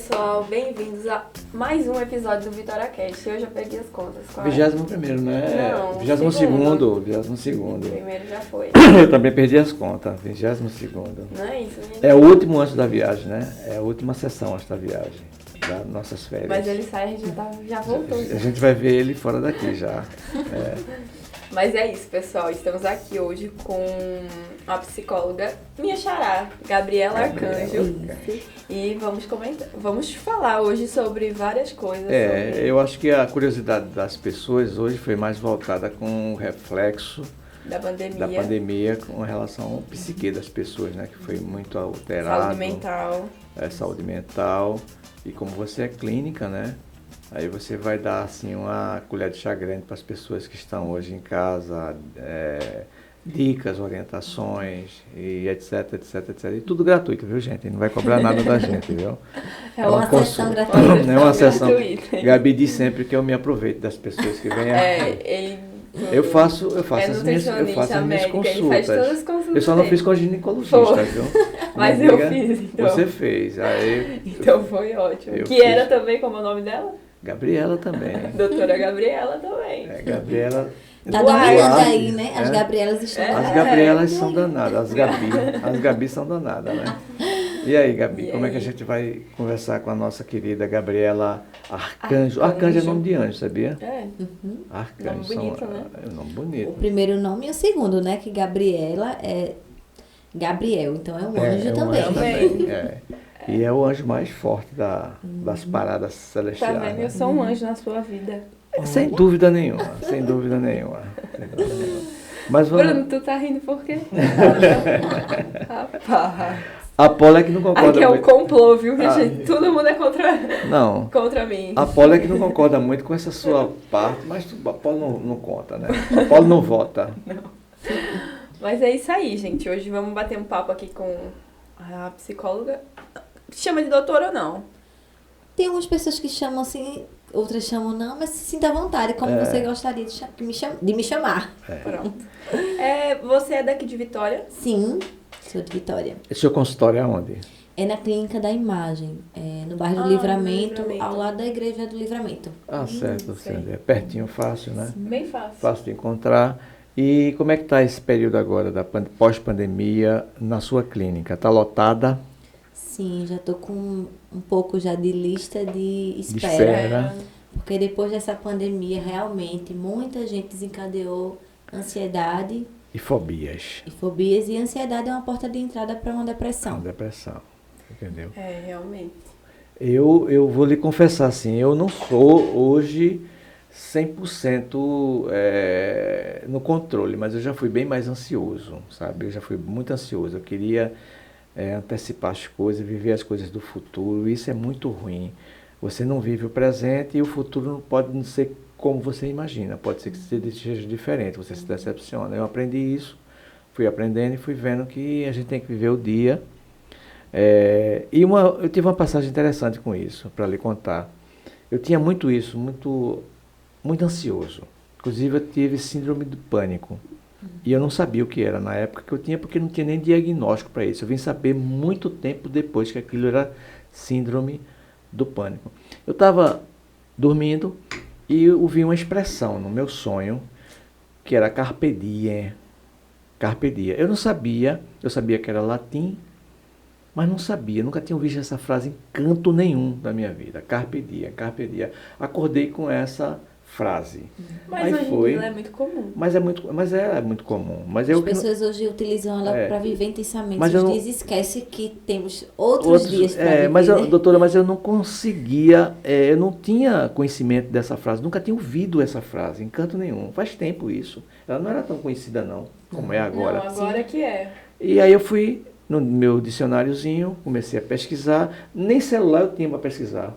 pessoal, bem-vindos a mais um episódio do VitóriaCast. Hoje eu peguei as contas. 21º, né? Não, 22º. O primeiro já foi. Eu também perdi as contas, 22º. Não é isso, minha É o último antes da viagem, né? É a última sessão antes da viagem, das nossas férias. Mas ele sai, a gente já voltou. A gente vai ver ele fora daqui já. Mas é isso, pessoal. Estamos aqui hoje com a psicóloga, minha xará, Gabriela Arcanjo. E vamos falar hoje sobre várias coisas. Eu acho que a curiosidade das pessoas hoje foi mais voltada com o reflexo da pandemia com relação ao psique das pessoas, né? Que foi muito alterado. Saúde mental. Saúde mental. E como você é clínica, né? Aí você vai dar assim uma colher de chá grande para as pessoas que estão hoje em casa, dicas, orientações e etc. E tudo gratuito, viu, gente? Não vai cobrar nada da gente, viu? É uma sessão gratuita. É uma sessão. Gabi diz sempre que eu me aproveito das pessoas que vêm aqui. Eu faço as minhas consultas. Ele faz todas as consultas. Eu só não fiz com a ginecologista, viu? Mas eu fiz, então. Você fez. Então foi ótimo. Era também, como é o nome dela? Gabriela também. Doutora Gabriela também. Gabriela. Tá dominando aí, né? As Gabrielas estão As Gabrielas são danadas, as Gabi são danadas, né? E aí, Gabi, como é que a gente vai conversar com a nossa querida Gabriela Arcanjo? Arcanjo é nome de anjo, sabia? Arcanjo. Nome bonito, né? É um nome bonito. O primeiro nome e o segundo, né? Que Gabriela é Gabriel, então é um anjo também. E é o anjo mais forte das paradas celestiais. Tá vendo? Eu sou um anjo na sua vida. Sem dúvida nenhuma, sem dúvida nenhuma. Mas Bruno, tu tá rindo por quê? Rapaz. A Paula é que não concorda muito. Aqui é muito. um complô, viu? Que todo mundo é contra mim. A Paula é que não concorda muito com essa sua parte, mas a Paula não conta, né? A Paula não vota. Não. Mas é isso aí, gente. Hoje vamos bater um papo aqui com a psicóloga. Chama de doutora ou não? Tem algumas pessoas que chamam assim, outras chamam não, mas se sinta à vontade, como você gostaria de me chamar. Pronto. Você é daqui de Vitória? Sim, sou de Vitória. E seu consultório é onde? É na Clínica da Imagem, no bairro do Livramento, ao lado da Igreja do Livramento. Certo. É pertinho, fácil, né? Sim. Bem fácil. Fácil de encontrar. E como é que está esse período agora, da pós-pandemia, na sua clínica? Está lotada? Sim, já estou com um pouco já de lista de espera. Porque depois dessa pandemia, realmente, muita gente desencadeou ansiedade. E fobias. E ansiedade é uma porta de entrada para uma depressão. Uma depressão, entendeu? Realmente. Eu vou lhe confessar assim, eu não sou hoje 100% no controle, mas eu já fui bem mais ansioso, sabe? Eu já fui muito ansioso, eu queria antecipar as coisas, viver as coisas do futuro, isso é muito ruim. Você não vive o presente e o futuro não pode não ser como você imagina, pode ser que seja diferente, você se decepciona. Eu aprendi isso, fui aprendendo e fui vendo que a gente tem que viver o dia. Eu tive uma passagem interessante com isso, para lhe contar. Eu tinha muito isso, muito ansioso. Inclusive eu tive síndrome do pânico. E eu não sabia o que era na época que eu tinha, porque não tinha nem diagnóstico para isso. Eu vim saber muito tempo depois que aquilo era síndrome do pânico. Eu estava dormindo e eu ouvi uma expressão no meu sonho, que era carpe diem. Carpe diem. Eu não sabia, eu sabia que era latim, mas não sabia, nunca tinha ouvido essa frase em canto nenhum da minha vida. Carpe diem, carpe diem. Acordei com essa frase. Mas hoje em dia ela é muito comum. Mas é muito comum. Mas as pessoas hoje utilizam ela para viver intensamente os dias e esquecem que temos outros dias para viver. Mas, doutora, eu não conseguia, eu não tinha conhecimento dessa frase, nunca tinha ouvido essa frase, em canto nenhum. Faz tempo isso. Ela não era tão conhecida não, como é agora. Não, agora que é. E aí eu fui no meu dicionáriozinho, comecei a pesquisar, nem celular eu tinha para pesquisar.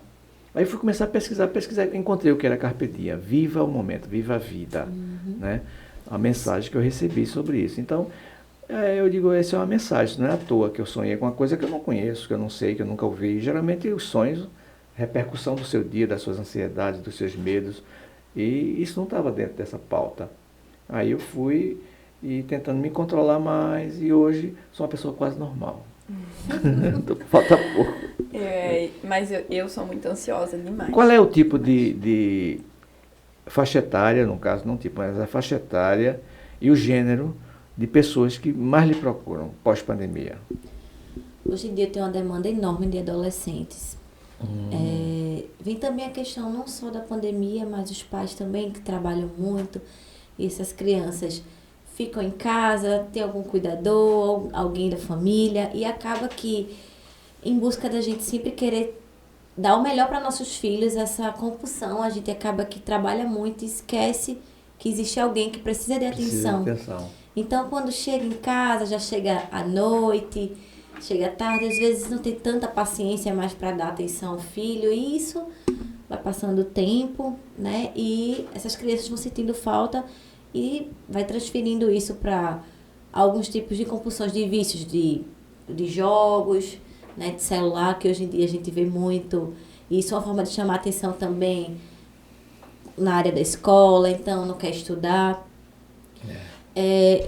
Aí fui começar a pesquisar, encontrei o que era carpe diem, viva o momento, viva a vida, né? A mensagem que eu recebi sobre isso. Então, eu digo, essa é uma mensagem, não é à toa que eu sonhei com uma coisa que eu não conheço, que eu não sei, que eu nunca ouvi. Geralmente os sonhos, repercussão do seu dia, das suas ansiedades, dos seus medos, e isso não estava dentro dessa pauta. Aí eu fui tentando me controlar mais, e hoje sou uma pessoa quase normal. Falta pouco. Mas eu sou muito ansiosa demais. Qual é o tipo de faixa etária, no caso, não tipo, mas a faixa etária e o gênero de pessoas que mais lhe procuram pós-pandemia? Hoje em dia tem uma demanda enorme de adolescentes. Vem também a questão não só da pandemia, mas os pais também que trabalham muito. E essas crianças ficam em casa, tem algum cuidador, alguém da família, e acaba que, em busca da gente sempre querer dar o melhor para nossos filhos, essa compulsão, a gente acaba que trabalha muito e esquece que existe alguém que precisa de atenção. Então, quando chega em casa, já chega à noite, chega tarde, às vezes não tem tanta paciência mais para dar atenção ao filho, e isso vai passando o tempo, né? E essas crianças vão sentindo falta e vai transferindo isso para alguns tipos de compulsões de vícios, de jogos, né? De celular, que hoje em dia a gente vê muito. E isso é uma forma de chamar atenção também na área da escola, então não quer estudar.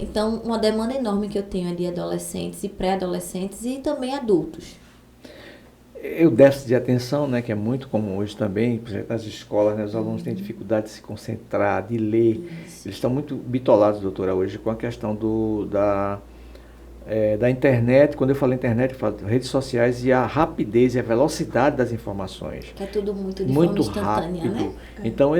Então, uma demanda enorme que eu tenho é de adolescentes e pré-adolescentes e também adultos. O déficit de atenção, né, que é muito comum hoje também, por exemplo, nas escolas, né, os alunos têm dificuldade de se concentrar, de ler. Isso. Eles estão muito bitolados, doutora, hoje, com a questão da internet. Quando eu falo internet, eu falo redes sociais e a rapidez e a velocidade das informações. Que é tudo muito de forma instantânea, rápido, né? Então,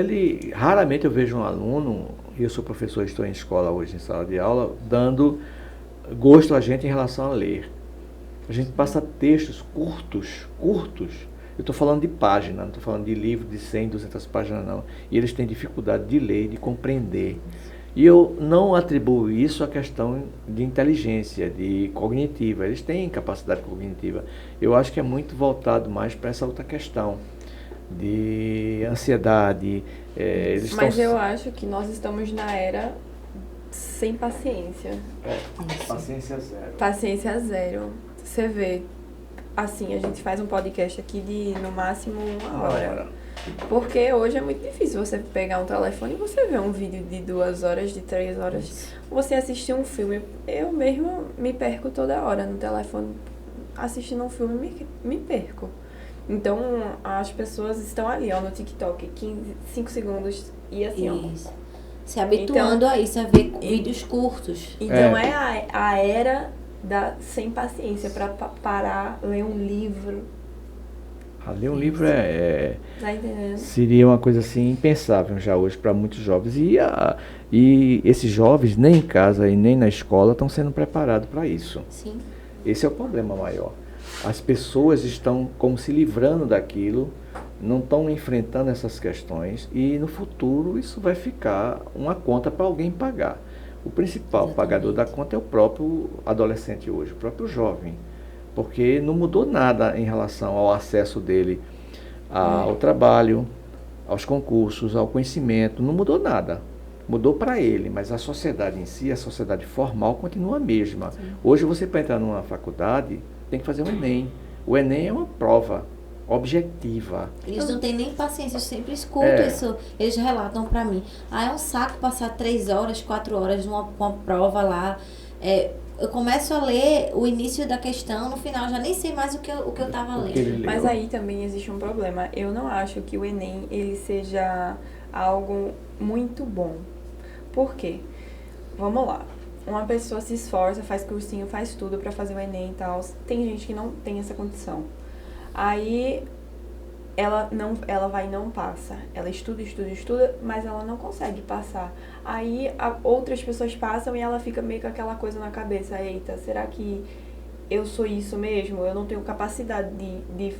raramente eu vejo um aluno, e eu sou professor, estou em escola hoje, em sala de aula, dando gosto a gente em relação a ler. A gente passa textos curtos. Eu estou falando de página, não estou falando de livro de 100, 200 páginas, não. E eles têm dificuldade de ler, de compreender. E eu não atribuo isso à questão de inteligência, de cognitiva. Eles têm capacidade cognitiva. Eu acho que é muito voltado mais para essa outra questão de ansiedade. Mas eu acho que nós estamos na era sem paciência. Paciência zero. Paciência zero. Você vê, assim, a gente faz um podcast aqui de, no máximo, uma hora. Porque hoje é muito difícil você pegar um telefone e você ver um vídeo de 2 horas, de 3 horas. Você assistir um filme. Eu mesmo me perco toda hora no telefone. Assistindo um filme, me perco. Então, as pessoas estão ali, ó, no TikTok, 5 segundos e assim, isso. Se habituando a isso, a ver vídeos curtos. Então, é a era sem paciência para parar, ler um livro. Ler um livro Tá entendendo? Seria uma coisa assim impensável já hoje para muitos jovens. E esses jovens, nem em casa e nem na escola, estão sendo preparados para isso. Sim. Esse é o problema maior. As pessoas estão como se livrando daquilo, não estão enfrentando essas questões, e no futuro isso vai ficar uma conta para alguém pagar. O principal pagador da conta é o próprio adolescente hoje, o próprio jovem, porque não mudou nada em relação ao acesso dele ao trabalho, aos concursos, ao conhecimento, não mudou nada. Mudou para ele, mas a sociedade em si, a sociedade formal, continua a mesma. Sim. Hoje você, para entrar numa faculdade, tem que fazer o Enem. O Enem é uma prova objetiva. Eles não têm nem paciência, eu sempre escuto isso. Eles relatam para mim. É um saco passar 3 horas, 4 horas numa prova lá. Eu começo a ler o início da questão, no final já nem sei mais o que eu estava lendo. Mas aí também existe um problema. Eu não acho que o Enem ele seja algo muito bom. Por quê? Vamos lá. Uma pessoa se esforça, faz cursinho, faz tudo para fazer o Enem e tal. Tem gente que não tem essa condição. Aí ela vai e não passa. Ela estuda, mas ela não consegue passar. Aí outras pessoas passam e ela fica meio com aquela coisa na cabeça. Eita, será que eu sou isso mesmo? Eu não tenho capacidade de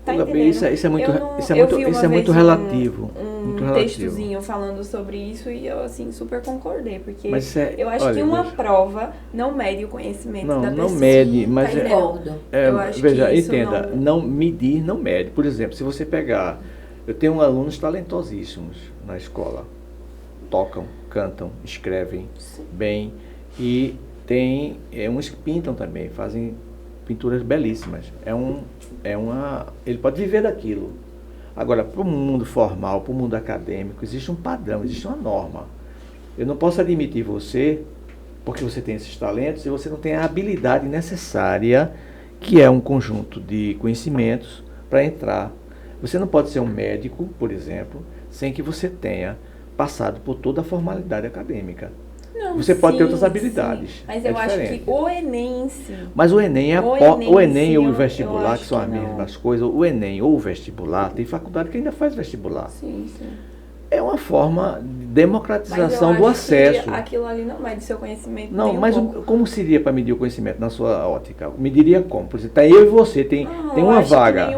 tá entendendo? Isso é muito relativo. Um textozinho falando sobre isso e eu, assim, super concordei. Porque eu acho que uma prova não mede o conhecimento da pessoa. Não mede, mas eu acho veja, que isso entenda, não medir, não mede. Por exemplo, se você pegar... Eu tenho alunos talentosíssimos na escola. Tocam, cantam, escrevem bem. E tem uns que pintam também, fazem pinturas belíssimas. Ele pode viver daquilo. Agora, para o mundo formal, para o mundo acadêmico, existe um padrão, existe uma norma. Eu não posso admitir você, porque você tem esses talentos, se você não tem a habilidade necessária que é um conjunto de conhecimentos para entrar. Você não pode ser um médico, por exemplo, sem que você tenha passado por toda a formalidade acadêmica. Não, você pode ter outras sim, habilidades. sim. Mas eu acho que o Enem em si. Mas o Enem, o Enem ou o vestibular, que são as não. mesmas coisas, o Enem ou o vestibular, tem faculdade que ainda faz vestibular. Sim, sim. É uma forma de democratização Mas do eu acho acesso. que aquilo ali não mede seu conhecimento. Não, nem um mas pouco. como seria para medir o conhecimento na sua ótica? Mediria como? Por exemplo, tá eu e você, tem eu uma acho vaga. Que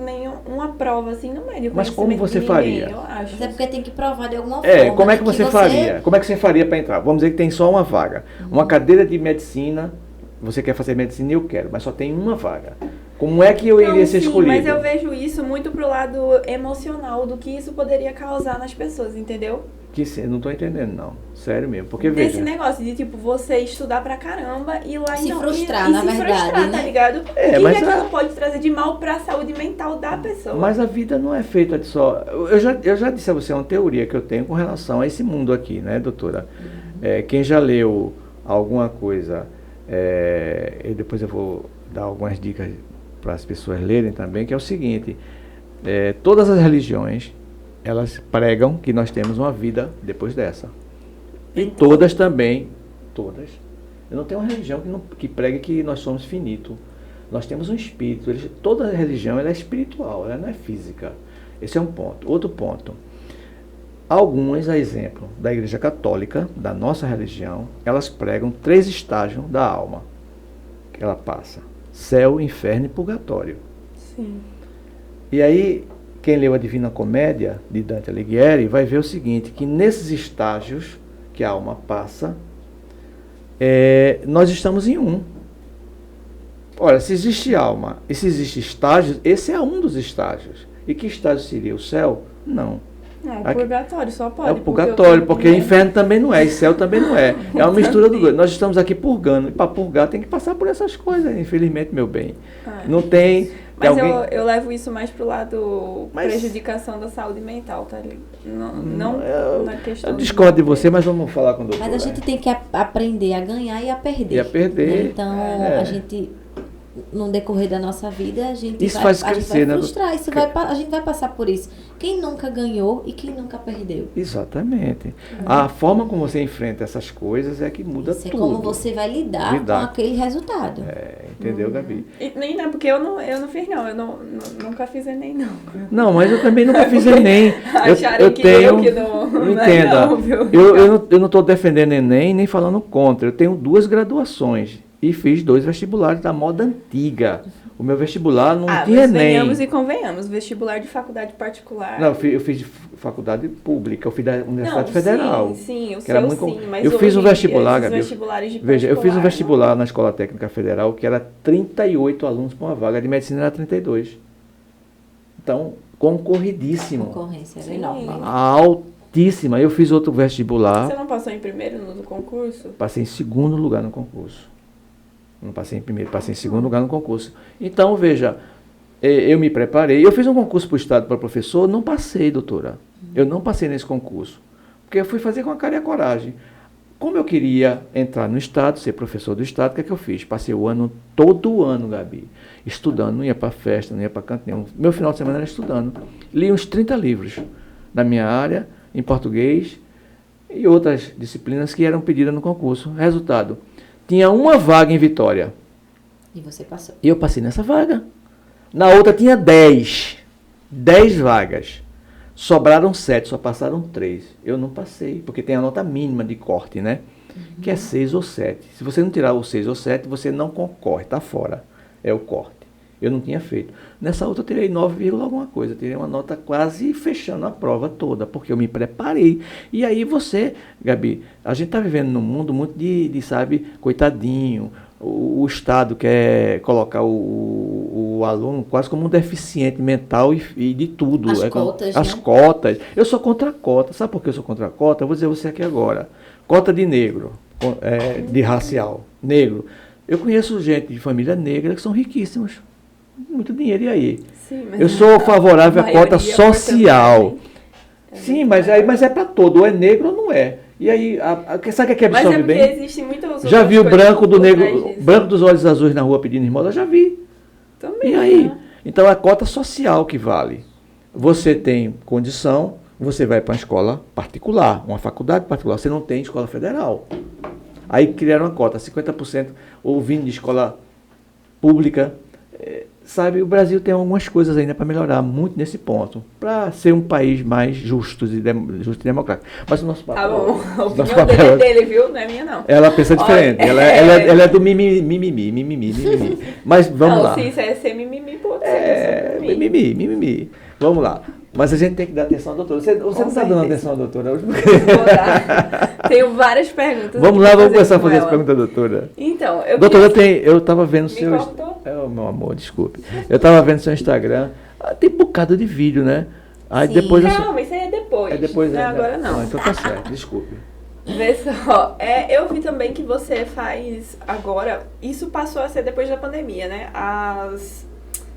nenhuma prova assim não mede o Mas como conhecimento você de faria? ninguém, eu acho. Mas é porque tem que provar de alguma É, forma. como é que né, você faria? Como é que você faria para entrar? Vamos dizer que tem só uma vaga. Uma cadeira de medicina, você quer fazer medicina e eu quero, mas só tem uma vaga. Como é que eu iria ser sim, escolhido? mas eu vejo isso muito pro lado emocional do que isso poderia causar nas pessoas, entendeu? Não estou entendendo, não. Sério mesmo. Porque Desse veja. negócio de, tipo, você estudar pra caramba e lá Se não, frustrar, e na se verdade, frustrar, né? tá ligado? É, O que mas aquilo pode trazer de mal pra saúde mental da pessoa? Mas a vida não é feita de só. Eu já disse a você uma teoria que eu tenho com relação a esse mundo aqui, né, doutora? Quem já leu alguma coisa, e depois eu vou dar algumas dicas para as pessoas lerem também, que é o seguinte: todas as religiões, elas pregam que nós temos uma vida depois dessa. E todas também, todas. Eu não tenho uma religião que pregue que nós somos finitos. Nós temos um espírito. Toda religião ela é espiritual, ela não é física. Esse é um ponto. Outro ponto. Algumas, a exemplo da Igreja Católica, da nossa religião, elas pregam 3 estágios da alma que ela passa: céu, inferno e purgatório. Sim. E aí, quem leu a Divina Comédia, de Dante Alighieri, vai ver o seguinte, que nesses estágios que a alma passa, nós estamos em um. Olha, se existe alma e se existe estágios, esse é um dos estágios. E que estágio seria o céu? Não. Não, o purgatório só pode. É o purgatório, porque inferno também não é, e céu também não é. É uma mistura dos dois. Nós estamos aqui purgando, e para purgar tem que passar por essas coisas, infelizmente, meu bem. Não tem... Mas eu levo isso mais pro lado prejudicação da saúde mental, tá ligado? Não na questão... Eu discordo de você, mas vamos falar com o doutor. Mas a gente tem que aprender a ganhar e a perder. E a perder. Né? Então, a gente, no decorrer da nossa vida, a gente isso vai, faz crescer, vai frustrar. A gente vai passar por isso. Quem nunca ganhou e quem nunca perdeu. Exatamente. A forma como você enfrenta essas coisas é que muda isso tudo. É como você vai lidar com aquele resultado. Entendeu, Gabi? E nem não, porque eu não fiz não. Eu nunca fiz Enem, não. Não, mas eu também nunca fiz Enem. eu que tenho... que não Entenda, não, viu? eu não estou defendendo Enem nem falando contra. Eu tenho 2 graduações e fiz 2 vestibulares da moda antiga. O meu vestibular não tinha Enem. Venhamos e convenhamos. Vestibular de faculdade particular. Não, eu fiz de faculdade pública. Eu fiz da Universidade Federal. Sim, que era muito mas eu fiz um vestibular, Gabi. Veja, eu fiz um vestibular na Escola Técnica Federal que era 38 alunos para uma vaga. De medicina era 32. Então, concorridíssimo. A concorrência era enorme. Altíssima. Eu fiz outro vestibular. Você não passou em primeiro no concurso? Passei em segundo lugar no concurso. Não passei em primeiro, passei em segundo lugar no concurso. Então, veja, eu me preparei. Eu fiz um concurso para o Estado para professor, não passei, doutora. Eu não passei nesse concurso. Porque eu fui fazer com a cara e a coragem. Como eu queria entrar no Estado, ser professor do Estado, o que eu fiz? Passei todo o ano, Gabi, estudando. Não ia para festa, não ia para canto nenhum. Meu final de semana era estudando. Li uns 30 livros da minha área, em português, e outras disciplinas que eram pedidas no concurso. Resultado, tinha uma vaga em Vitória. E você passou. E eu passei nessa vaga. Na outra tinha 10. 10 vagas. Sobraram 7, só passaram 3. Eu não passei, porque tem a nota mínima de corte, né? Que é 6 ou 7. Se você não tirar o 6 ou 7, você não concorre, está fora. É o corte. Eu não tinha feito. Nessa outra eu tirei 9, alguma coisa. Eu tirei uma nota quase fechando a prova toda, porque eu me preparei. E aí você, Gabi, a gente está vivendo num mundo muito de sabe, coitadinho. O Estado quer colocar o aluno quase como um deficiente mental e de tudo. As cotas, as né? cotas. Eu sou contra a cota. Sabe por que eu sou contra a cota? Eu vou dizer a você aqui agora. Cota de negro, de racial, negro. Eu conheço gente de família negra que são riquíssimos. Muito dinheiro, e aí? Sim, mas eu sou favorável à cota social. Sim, mas é para todo. Ou é negro ou não é. E aí, sabe o que absorve bem? Mas é porque existe muitas já vi o branco do negro, branco dos olhos azuis na rua pedindo esmola? Já vi. Também. E aí? Né? Então, é a cota social que vale. Você tem condição, você vai para uma escola particular, uma faculdade particular. Você não tem escola federal. Aí criaram uma cota, 50% ou vindo de escola pública. Sabe, o Brasil tem algumas coisas ainda para melhorar muito nesse ponto, para ser um país mais justo e democrático. Mas o nosso papel... Tá bom, a nosso opinião papel dele é dele, viu? Não é minha, não. Ela pensa diferente, Olha, ela é do mimimi. Mas vamos lá. Não, se isso é ser mimimi, pode ser. Mimimi. Vamos lá. Mas a gente tem que dar atenção à doutora. Você não está dando atenção à doutora hoje? Vou dar. Tenho várias perguntas. Vamos lá, vamos começar a com fazer as ela. perguntas, doutora. Então, Doutora, eu estava vendo Me seu... cortou? Meu amor, desculpe. Eu estava vendo seu Instagram. Tem um bocado de vídeo, né? Aí Sim. depois... Calma, isso aí é depois. É depois, não é né? agora não. Ah, então tá certo, desculpe. Vê só, eu vi também que você faz agora, isso passou a ser depois da pandemia, né? As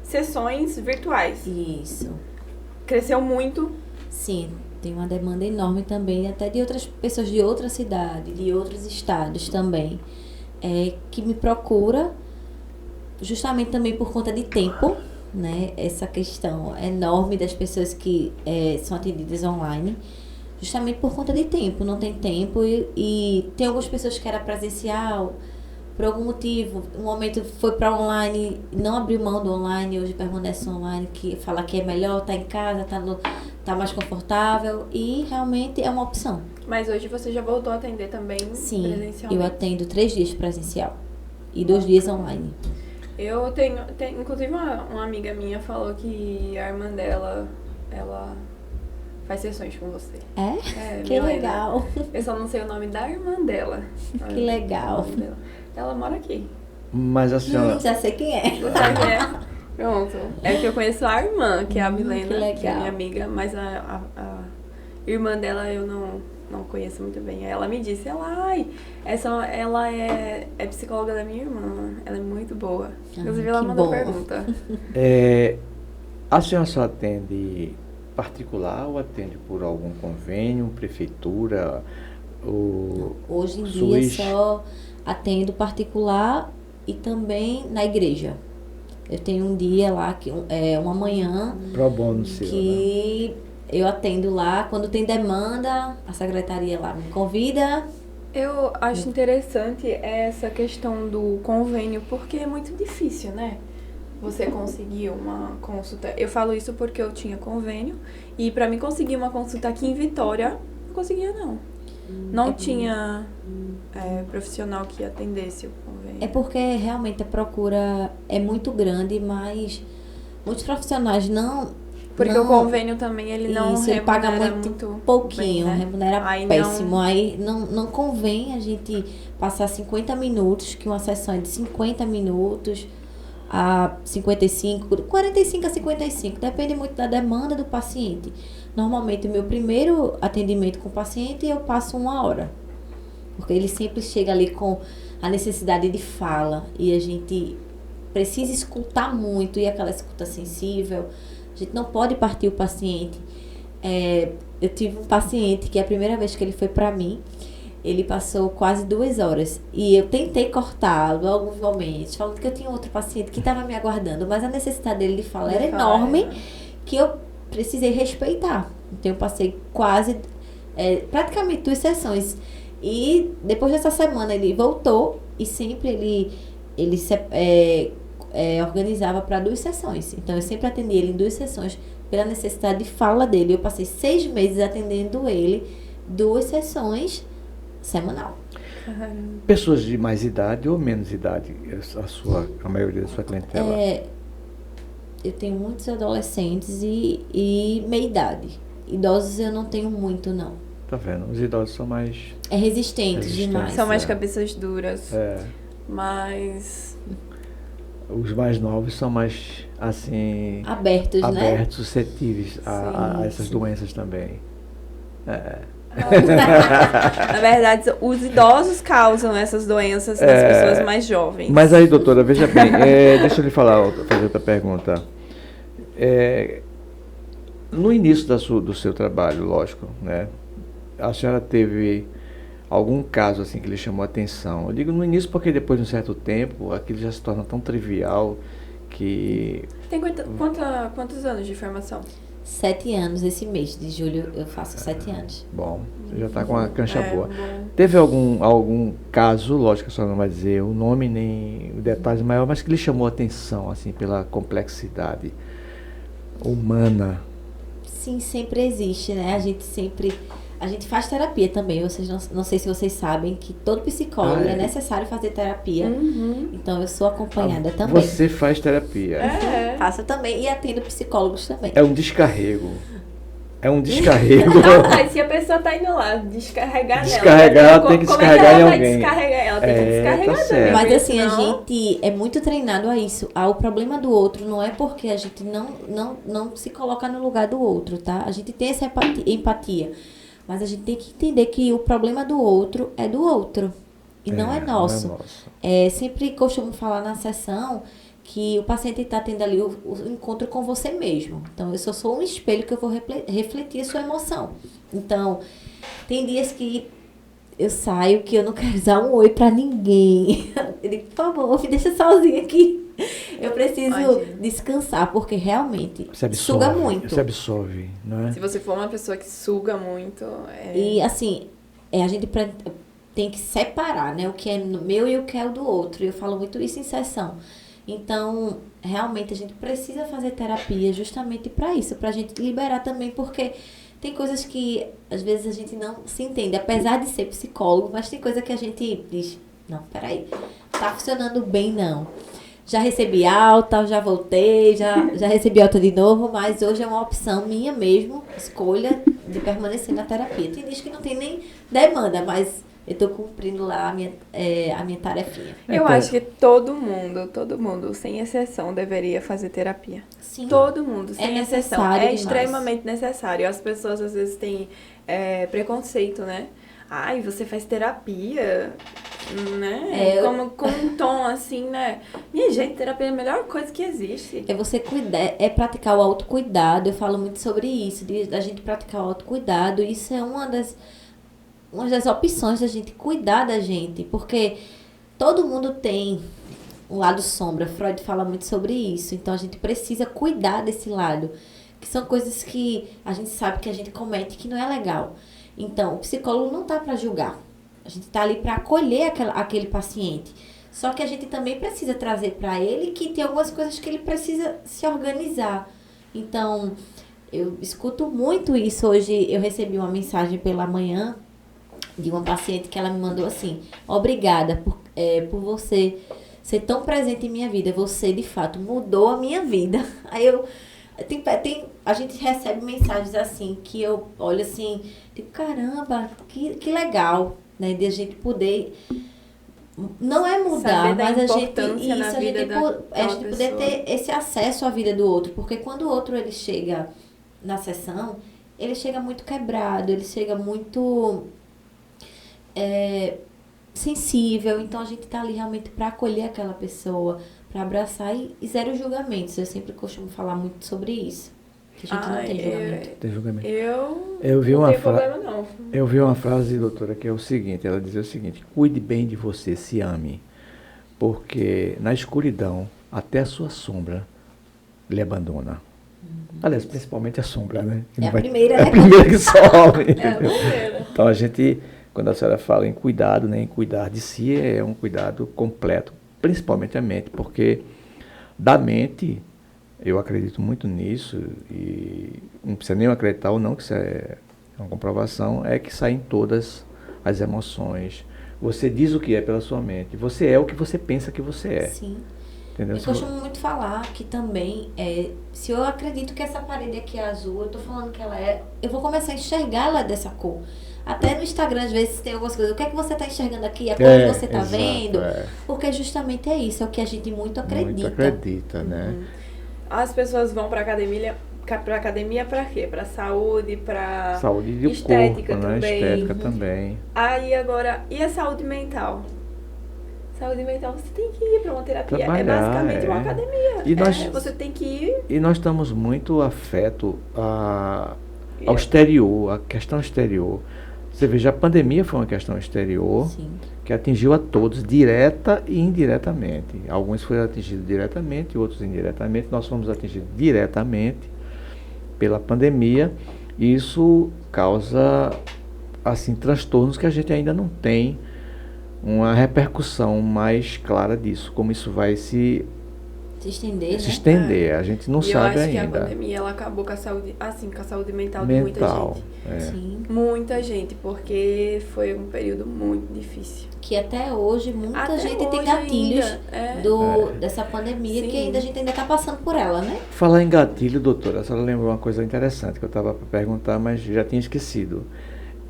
sessões virtuais. Isso. Cresceu muito. Sim, tem uma demanda enorme também, até de outras pessoas de outra cidade, de outros estados também, que me procura justamente também por conta de tempo, né? Essa questão enorme das pessoas que são atendidas online, justamente por conta de tempo, não tem tempo e tem algumas pessoas que era presencial, por algum motivo, um momento foi para online, não abriu mão do online, hoje permanece online, que fala que é melhor, tá em casa, tá mais confortável e realmente é uma opção. Mas hoje você já voltou a atender também Sim, presencialmente? eu atendo 3 dias presencial e 2 dias online. Eu tenho inclusive uma amiga minha falou que a irmã dela, ela faz sessões com você. É? Que Milena. legal. Eu só não sei o nome da irmã dela. Que legal. Ela mora aqui. Mas a senhora... Já sei quem é. Você sabe quem é? Pronto. É que eu conheço a irmã, que é a Milena, que legal. é minha amiga, mas a irmã dela eu não conheço muito bem. Aí ela me disse, ela é psicóloga da minha irmã, ela é muito boa. Inclusive ela que mandou bom. pergunta. A senhora só atende particular ou atende por algum convênio, prefeitura, Hoje em dia SUS? só atendo particular e também na igreja. Eu tenho um dia lá, uma manhã, Pro bono seu, né? que eu atendo lá. Quando tem demanda, a secretaria lá me convida. Eu acho interessante essa questão do convênio, porque é muito difícil, né? Você conseguir uma consulta. Eu falo isso porque eu tinha convênio e pra mim conseguir uma consulta aqui em Vitória, não conseguia não. Não tinha profissional que atendesse o convênio. É porque realmente a procura é muito grande, mas muitos profissionais não... Porque não, o convênio também, ele não isso, ele paga remunera muito pouquinho, bem, né? remunera Aí péssimo. Aí não convém a gente passar 50 minutos, que uma sessão é de 50 minutos a 55, 45 a 55, depende muito da demanda do paciente. Normalmente, o meu primeiro atendimento com o paciente, eu passo 1 hora. Porque ele sempre chega ali com a necessidade de fala e a gente precisa escutar muito, e aquela escuta sensível. A gente não pode partir o paciente. Eu tive um paciente que a primeira vez que ele foi para mim, ele passou quase 2 horas. E eu tentei cortá-lo em alguns momentos, falando que eu tinha outro paciente que estava me aguardando, mas a necessidade dele de falar era enorme, que eu precisei respeitar. Então eu passei praticamente 2 sessões. E depois dessa semana ele voltou e sempre ele se organizava para 2 sessões. Então eu sempre atendi ele em 2 sessões pela necessidade de fala dele. Eu passei 6 meses atendendo ele 2 sessões semanal. Pessoas de mais idade ou menos idade, a maioria da sua clientela? Eu tenho muitos adolescentes e meia idade. Idosos eu não tenho muito, não. Tá vendo? Os idosos são mais... Resistentes demais. São mais cabeças duras. É. Mas... Os mais novos são mais, assim... Abertos, né? suscetíveis a essas sim. doenças também. Na verdade, os idosos causam essas doenças nas pessoas mais jovens. Mas aí, doutora, veja bem, deixa eu lhe fazer outra pergunta. No início do seu trabalho, lógico, né? A senhora teve algum caso assim que lhe chamou a atenção? Eu digo no início porque depois de um certo tempo, aquilo já se torna tão trivial que... Tem quantos anos de formação? 7 anos esse mês de julho eu faço 7 anos. Bom, você já está com uma cancha boa. Bom. Teve algum caso, lógico que a senhora não vai dizer o nome nem o detalhe maior, mas que lhe chamou a atenção, assim, pela complexidade humana? Sim, sempre existe, né? A gente faz terapia também. Vocês não sei se vocês sabem que todo psicólogo é necessário fazer terapia. Então eu sou acompanhada também. Você faz terapia. Faço também e atendo psicólogos também. É um descarrego. É um descarrego. Não, mas se a pessoa tá indo lá descarregar Descarregar, nela, tem que como descarregar é que em ela vai alguém. descarregar? Ela tem que descarregar tá também. certo. Mas porque assim, a senão- gente é muito treinado a isso. O problema do outro não é porque a gente não se coloca no lugar do outro, tá? A gente tem essa empatia. Mas a gente tem que entender que o problema do outro é do outro. E não é nosso. Sempre costumo falar na sessão que o paciente está tendo ali o encontro com você mesmo. Então, eu só sou um espelho que eu vou refletir a sua emoção. Então, tem dias que eu saio que eu não quero usar um oi pra ninguém. Eu digo, por favor, me deixa sozinha aqui. Eu preciso descansar, porque realmente suga muito. Se absorve, não é? Se você for uma pessoa que suga muito... E assim, a gente tem que separar, né? O que é meu e o que é o do outro. Eu falo muito isso em sessão. Então, realmente, a gente precisa fazer terapia justamente para isso, para a gente liberar também, porque tem coisas que, às vezes, a gente não se entende, apesar de ser psicólogo, mas tem coisa que a gente diz, não, peraí, tá funcionando bem, não. Já recebi alta, já voltei, já recebi alta de novo, mas hoje é uma opção minha mesmo, escolha de permanecer na terapia. Tem dias que não tem nem demanda, mas eu tô cumprindo lá a minha tarefinha. Eu acho que todo mundo, sem exceção, deveria fazer terapia. Sim. Todo mundo, sem exceção. necessário É demais. extremamente necessário. As pessoas, às vezes, têm preconceito, né? Ai, você faz terapia, né? Com um tom assim, né? Minha gente, terapia é a melhor coisa que existe. É você cuidar, é praticar o autocuidado. Eu falo muito sobre isso, da gente praticar o autocuidado. Isso é uma das opções da gente cuidar da gente, porque todo mundo tem um lado sombra. Freud fala muito sobre isso. Então a gente precisa cuidar desse lado, que são coisas que a gente sabe que a gente comete que não é legal. Então o psicólogo não tá para julgar. A gente tá ali para acolher aquele paciente. Só que a gente também precisa trazer para ele que tem algumas coisas que ele precisa se organizar. Então, eu escuto muito isso. Hoje eu recebi uma mensagem pela manhã de uma paciente que ela me mandou assim: obrigada por você ser tão presente em minha vida. Você, de fato, mudou a minha vida. Aí a gente recebe mensagens assim, que eu olho assim, digo, caramba, que legal, né? De a gente poder, não é mudar, mas a gente poder ter esse acesso à vida do outro. Porque quando o outro ele chega na sessão, ele chega muito quebrado, ele chega muito sensível. Então a gente tá ali realmente para acolher aquela pessoa, para abraçar e zero julgamentos. Eu sempre costumo falar muito sobre isso, que a gente não tem julgamento. Tem julgamento. Eu vi não uma tenho problema, não. Eu vi uma frase, doutora, que é o seguinte, ela dizia o seguinte: cuide bem de você, se ame, porque na escuridão até a sua sombra lhe abandona. Aliás, principalmente a sombra, né? É a primeira, né? É a primeira que some, entendeu? É a primeira. Então a gente, quando a senhora fala em cuidado, né, em cuidar de si, é um cuidado completo, principalmente a mente, porque da mente, eu acredito muito nisso, e não precisa nem acreditar ou não, que isso é uma comprovação, é que saem todas as emoções. Você diz o que é pela sua mente, você é o que você pensa que você é. Sim. Entendeu? Eu costumo muito falar que também, se eu acredito que essa parede aqui é azul, eu tô falando que ela é, eu vou começar a enxergar ela dessa cor. Até no Instagram, às vezes, tem algumas coisas. O que é que você tá enxergando aqui? A cor que você tá vendo? Porque justamente é isso, é o que a gente muito acredita. Muito acredita, né? As pessoas vão pra academia pra quê? Pra saúde, pra Saúde do estética corpo, né? também. Estética também. Aí agora, e a saúde mental? Saúde mental, você tem que ir pra uma terapia. Trabalhar, é basicamente uma academia. E você tem que ir. E nós estamos muito afetos ao exterior, à questão exterior. Você veja, a pandemia foi uma questão exterior Sim. que atingiu a todos, direta e indiretamente. Alguns foram atingidos diretamente, outros indiretamente. Nós fomos atingidos diretamente pela pandemia. E isso causa, assim, transtornos que a gente ainda não tem uma repercussão mais clara disso, como isso vai se estender. A gente não sabe eu acho ainda. que a pandemia ela acabou com a saúde, assim, com a saúde mental de muita gente. Sim. Muita gente, porque foi um período muito difícil. Que até hoje muita Até gente tem hoje gatilhos ainda, dessa pandemia, Sim. que ainda a gente ainda está passando por ela, né? Falar em gatilho, doutora, a senhora lembrou uma coisa interessante que eu estava para perguntar, mas já tinha esquecido.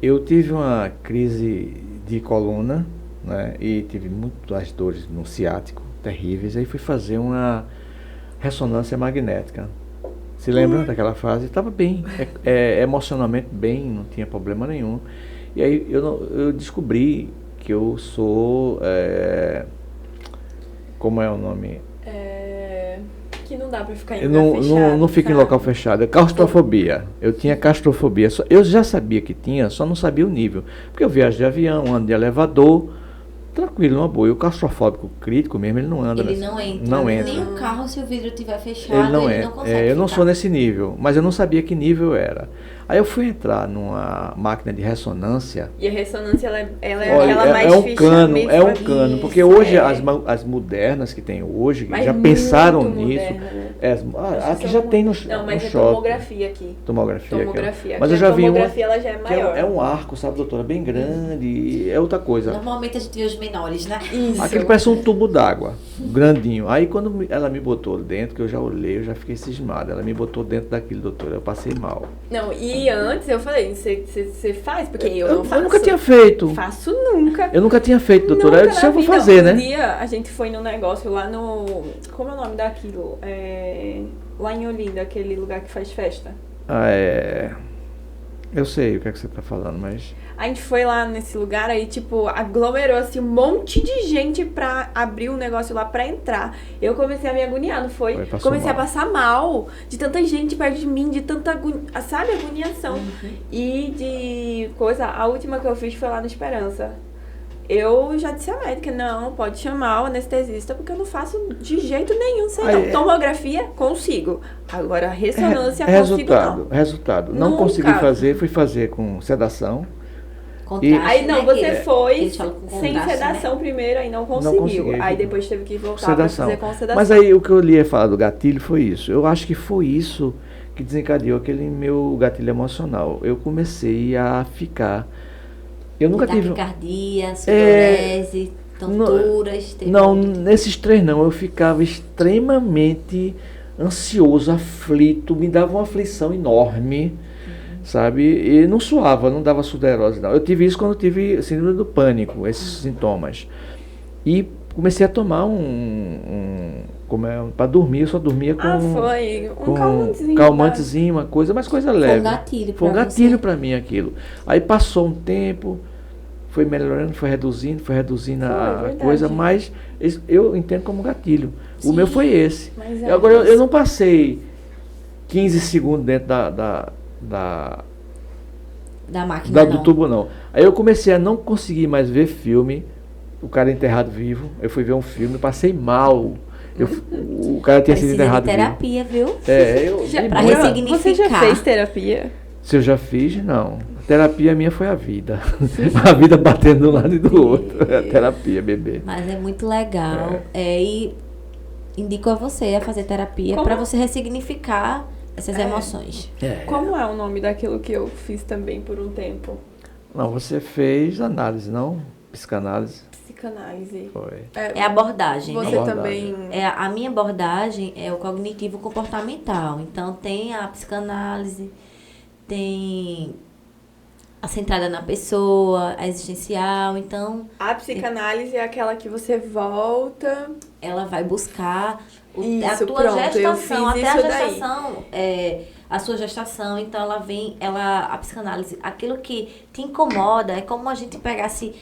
Eu tive uma crise de coluna, né, e tive muitas dores no ciático, terríveis, aí fui fazer uma ressonância magnética. Se lembra daquela fase? Estava bem, emocionalmente bem, não tinha problema nenhum. E aí eu descobri que eu sou, como é o nome? Que não dá pra ficar em Eu lugar fechado. não fico em sabe? local fechado. É claustrofobia. Eu tinha claustrofobia. Eu já sabia que tinha, só não sabia o nível. Porque eu viajo de avião, ando de elevador, tranquilo, numa boa. E o claustrofóbico crítico mesmo, ele não anda. Ele não entra. Não entra. Nem o carro, se o vidro estiver fechado, ele não consegue eu não ficar. sou nesse nível, mas eu não sabia que nível era. Aí eu fui entrar numa máquina de ressonância. E a ressonância, ela é Olha, aquela mais um fixa, cano, meio é um fixa. cano, porque hoje as modernas que tem hoje, Mas já muito pensaram nisso. moderna, né? Aqui já tem no Não, mas no é shopping. tomografia aqui. Tomografia. Tomografia. Mas Aqui eu já a vi uma tomografia ela já é que maior. é um arco, sabe, doutora, bem grande, e é outra coisa. Normalmente a gente vê os menores, né? Isso. Aquele parece um tubo d'água, grandinho. Aí quando ela me botou dentro, que eu já olhei, eu já fiquei cismado. Ela me botou dentro daquilo, doutora, eu passei mal. Não, e antes eu falei, você faz? Porque eu não faço. Eu nunca tinha feito. Faço nunca. Eu nunca tinha feito, doutora. Nunca Eu disse, na eu vou vida. fazer, né? Um dia a gente foi num negócio lá no... Como é o nome daquilo? Lá em Olinda, aquele lugar que faz festa. Eu sei o que é que você tá falando, mas... A gente foi lá nesse lugar, aí, tipo, aglomerou, assim, um monte de gente pra abrir um negócio lá pra entrar. Eu comecei a me agoniar, não foi? Passou Comecei mal. a passar mal, de tanta gente perto de mim, de tanta, sabe, agoniação. E de coisa, a última que eu fiz foi lá no Esperança. Eu já disse à médica, não, pode chamar o anestesista, porque eu não faço de jeito nenhum, sei não. Tomografia, consigo. Agora, ressonância, consigo não. Resultado. Não Nunca. consegui fazer, fui fazer com sedação. Contraste, Aí não, né, você que foi eles falam com sem contraste, sedação né? primeiro, aí não conseguiu. consegui. Aí depois teve que voltar Sedação. pra fazer com sedação. Mas aí o que eu li falar do gatilho foi isso. Eu acho que foi isso que desencadeou aquele meu gatilho emocional. Eu comecei a ficar... Eu nunca tive... Taquicardia, sudorese, tonturas... Não, nesses 3 não. Eu ficava extremamente ansioso, aflito, me dava uma aflição enorme, sabe? E não suava, não dava sudorese, não. Eu tive isso quando eu tive síndrome do pânico, esses sintomas. E comecei a tomar para dormir, eu só dormia com... foi um com calmantezinho. calmantezinho, uma coisa, mas coisa leve. Foi um gatilho Foi um pra gatilho você. para mim aquilo. Aí passou um tempo, foi melhorando, foi reduzindo a verdade. coisa, mas eu entendo como gatilho. O Sim. meu foi esse. Mas E agora eu não passei 15 segundos dentro da máquina, do não. tubo, não. Aí eu comecei a não conseguir mais ver filme, o cara enterrado vivo. Eu fui ver um filme, passei mal. O cara tinha sido Precisa enterrado de terapia, viu? vivo. Pra Bora. ressignificar. Você já fez terapia? Se eu já fiz, não. A terapia minha foi a vida. A vida batendo de um lado e do outro. É a terapia, bebê. Mas é muito legal. E indico a você a fazer terapia Como? para você ressignificar essas emoções. Como é o nome daquilo que eu fiz também por um tempo? Não, você fez análise, não? Psicanálise. Psicanálise. Foi. É abordagem, Você né? também... A minha abordagem é o cognitivo comportamental. Então, tem a psicanálise, tem a centrada na pessoa, a existencial. Então, A psicanálise é aquela que você volta... ela vai buscar a Isso, tua pronto, eu gestação, fiz até a isso daí. gestação, a sua gestação. Então, a psicanálise, aquilo que te incomoda, é como a gente pegasse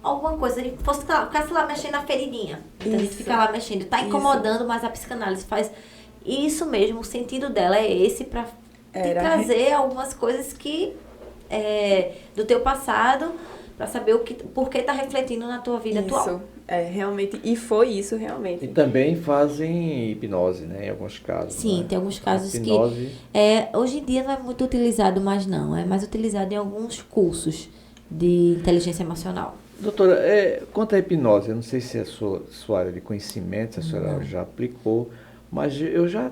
alguma coisa, ele ficasse lá mexendo na feridinha. Então, a gente Isso. fica lá mexendo, tá Isso. incomodando, mas a psicanálise faz isso mesmo, o sentido dela é esse, pra te trazer algumas coisas que do teu passado para saber por que tá refletindo na tua vida atual. Isso, realmente, e foi isso realmente. E também fazem hipnose, né, em alguns casos. Sim, né? tem alguns casos Hipnose. que hoje em dia não é muito utilizado mais não, é mais utilizado em alguns cursos de inteligência emocional. Doutora, quanto à hipnose, eu não sei se é a sua área de conhecimento, se a senhora já aplicou, mas eu já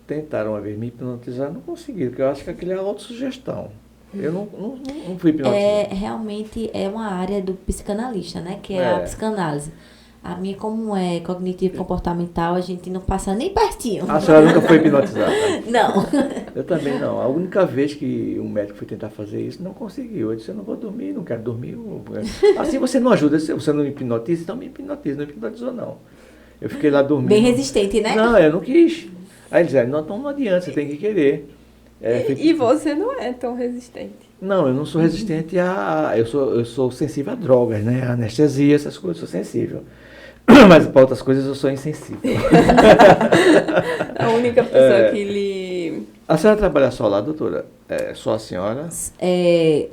tentaram uma vez me hipnotizar, não conseguiram, porque eu acho que aquilo é autossugestão. Eu não fui hipnotizado. Realmente é uma área do psicanalista, né? Que é a psicanálise. A minha, como é cognitivo comportamental, a gente não passa nem pertinho. A senhora nunca foi hipnotizada? Não. Eu também não. A única vez que um médico foi tentar fazer isso, não conseguiu. Eu disse, eu não vou dormir, não quero dormir. Assim você não ajuda, você não me hipnotiza, então me hipnotiza. Não hipnotizou, não. Eu fiquei lá dormindo. Bem resistente, né? Não, eu não quis. Aí eles disseram, não adianta, você tem que querer. E você não é tão resistente. Não, eu não sou resistente eu sou sensível a drogas, né? A anestesia, essas coisas, eu sou sensível. Mas para outras coisas eu sou insensível. A única pessoa que lhe... A senhora trabalha só lá, doutora? Só a senhora?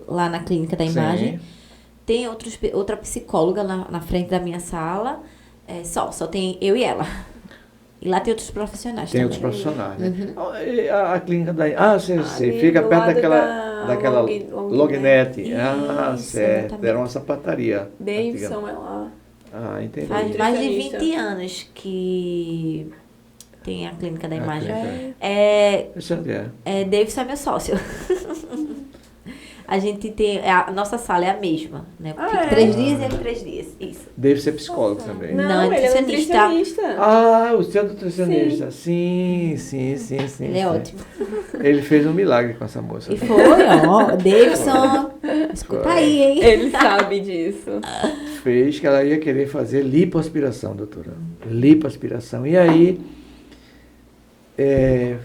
Lá na clínica da imagem. Sim. Tem outra psicóloga na frente da minha sala. Só tem eu e ela. E lá tem outros profissionais Tem também. outros profissionais, né? A clínica da... sei. Fica do perto lado daquela Longnet. Longnet. Isso, Certo. exatamente. Era uma sapataria. Davidson é lá. Entendi. Faz mais de Nutricionista. 20 anos que tem a clínica da imagem. clínica. Isso Davidson é meu sócio. A gente tem... A nossa sala é a mesma, né? Porque 3 dias e 3 dias. Isso. Deve ser psicólogo também. Não, ele é nutricionista. nutricionista. O seu nutricionista. Sim. Ele é ótimo. Ele fez um milagre com essa moça. E foi, Davidson. Escuta aí, hein? Ele sabe disso. Fez que ela ia querer fazer lipoaspiração, doutora. Lipoaspiração. E aí,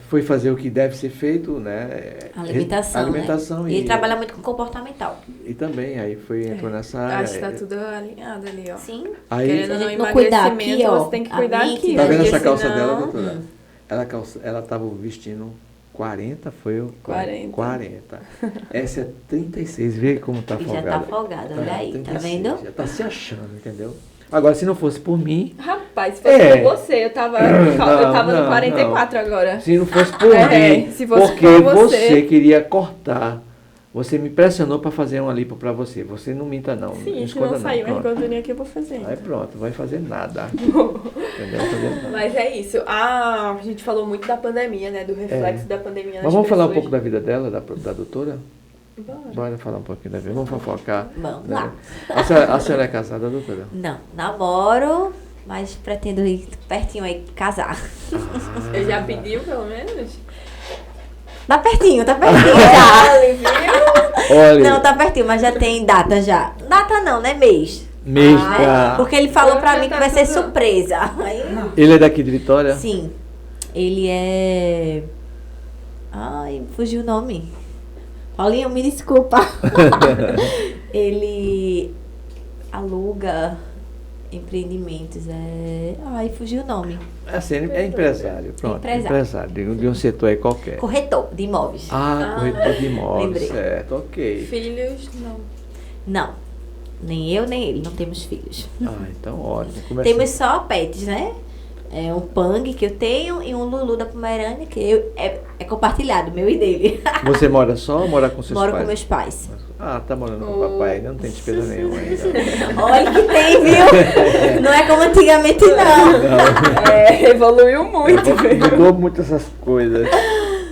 foi fazer o que deve ser feito, né? Alimentação, né? E ele trabalha muito com comportamental. E também, aí entrou nessa área. Acho que tá tudo alinhado ali, ó. Sim. Aí, Querendo ou não, não cuidar emagrecimento, aqui, ó, você tem que a cuidar mente, aqui. tá vendo porque essa calça senão- dela, doutora? Ela estava vestindo 40. 40. Essa é 36. Vê como tá E folgada. já tá folgada, olha aí, 36, tá vendo? Já tá se achando, entendeu? Agora, se não fosse por mim, Rapaz, se fosse por você, eu tava Não, no 44 agora. se não fosse por mim, se fosse porque por você queria cortar, você me pressionou para fazer uma lipo para você. Você não minta, não. Sim, se esconda, não sair mais Pronto. gordurinha aqui, eu vou fazer. Aí pronto, vai fazer nada. Entendeu? Vai fazer nada. Mas é isso. A gente falou muito da pandemia, né? Do reflexo da pandemia nas Mas vamos falar um pessoas. pouco da vida dela, da doutora? Bora. Bora falar um pouquinho da vida. Vamos fofocar. Vamos né? lá. A senhora é casada, doutora? Não, namoro, mas pretendo ir pertinho aí casar. Ele já pediu, pelo menos? Tá pertinho já. viu? Olha, Não, tá pertinho, mas já tem data já. Data não, né? Mês. mesmo. Porque ele falou Então pra já mim que tá vai ser tudo- surpresa. Aí, Ele é daqui de Vitória? sim. Ele é... Ai, fugiu o nome. Paulinho, me desculpa. Ele aluga empreendimentos. Ai, fugiu o nome. Assim, é empresário. Pronto, Empresário. de um setor aí qualquer. Corretor de imóveis. Corretor de imóveis, lembrei. certo, ok. Filhos, não. Não. Nem eu, nem ele. Não temos filhos. Então ótimo. Temos só pets, né? É um Pug que eu tenho e um Lulu da Pomerânia, que é compartilhado, meu e dele. Você mora só ou mora com seus Moro pais? com meus pais. Tá morando com o papai, ainda não tem despesa nenhuma ainda. Olha que tem, viu? Não é como antigamente, não. Evoluiu muito. Mudou muito essas coisas.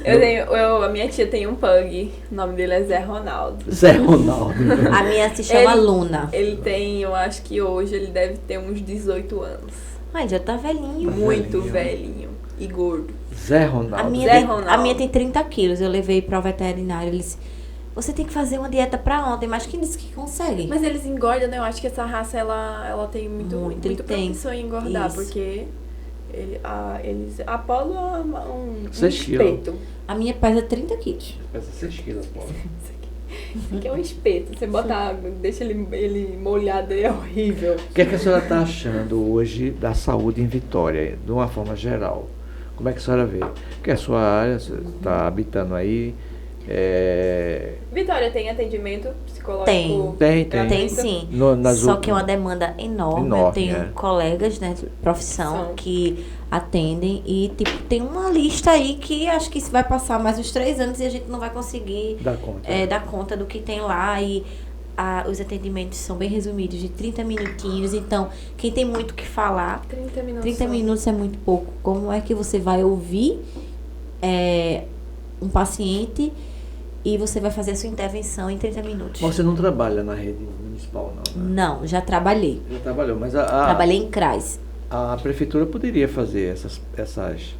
A minha tia tem um pug, o nome dele é Zé Ronaldo. Zé Ronaldo. A minha se chama Ele- Luna. Ele tem, eu acho que hoje ele deve ter uns 18 anos. Ai, já tá velhinho. Muito velhinho e gordo. Zé Ronaldo. Zé Ronaldo. A minha tem 30 quilos. Eu levei para o veterinário. Ele disse, você tem que fazer uma dieta para ontem. Mas quem disse que consegue? Mas eles engordam, né? Eu acho que essa raça, ela tem muito Ele tem. propensão em engordar, Isso. porque eles... A Apolo é um 6 quilos. espeto. A minha pesa 30 quilos. Pesa 6 quilos, pô. Que é um espeto. Você bota água, deixa ele molhado, é horrível. O que é que a senhora está achando hoje da saúde em Vitória, de uma forma geral? Como é que a senhora vê? Porque a sua área, você está habitando aí, Vitória, tem atendimento psicológico? Tem. Tem sim. Só que é uma demanda enorme. Eu tenho colegas, né, de profissão que atendem e tipo, tem uma lista aí que acho que vai passar mais uns 3 anos e a gente não vai conseguir dar conta do que tem lá. E os atendimentos são bem resumidos, de 30 minutinhos. Então, quem tem muito o que falar, 30 minutos é muito pouco. Como é que você vai ouvir um paciente e você vai fazer a sua intervenção em 30 minutos? Você não trabalha na rede municipal, não, né? Não, já trabalhei. Já trabalhou, mas Trabalhei em CRAS. A prefeitura poderia fazer essas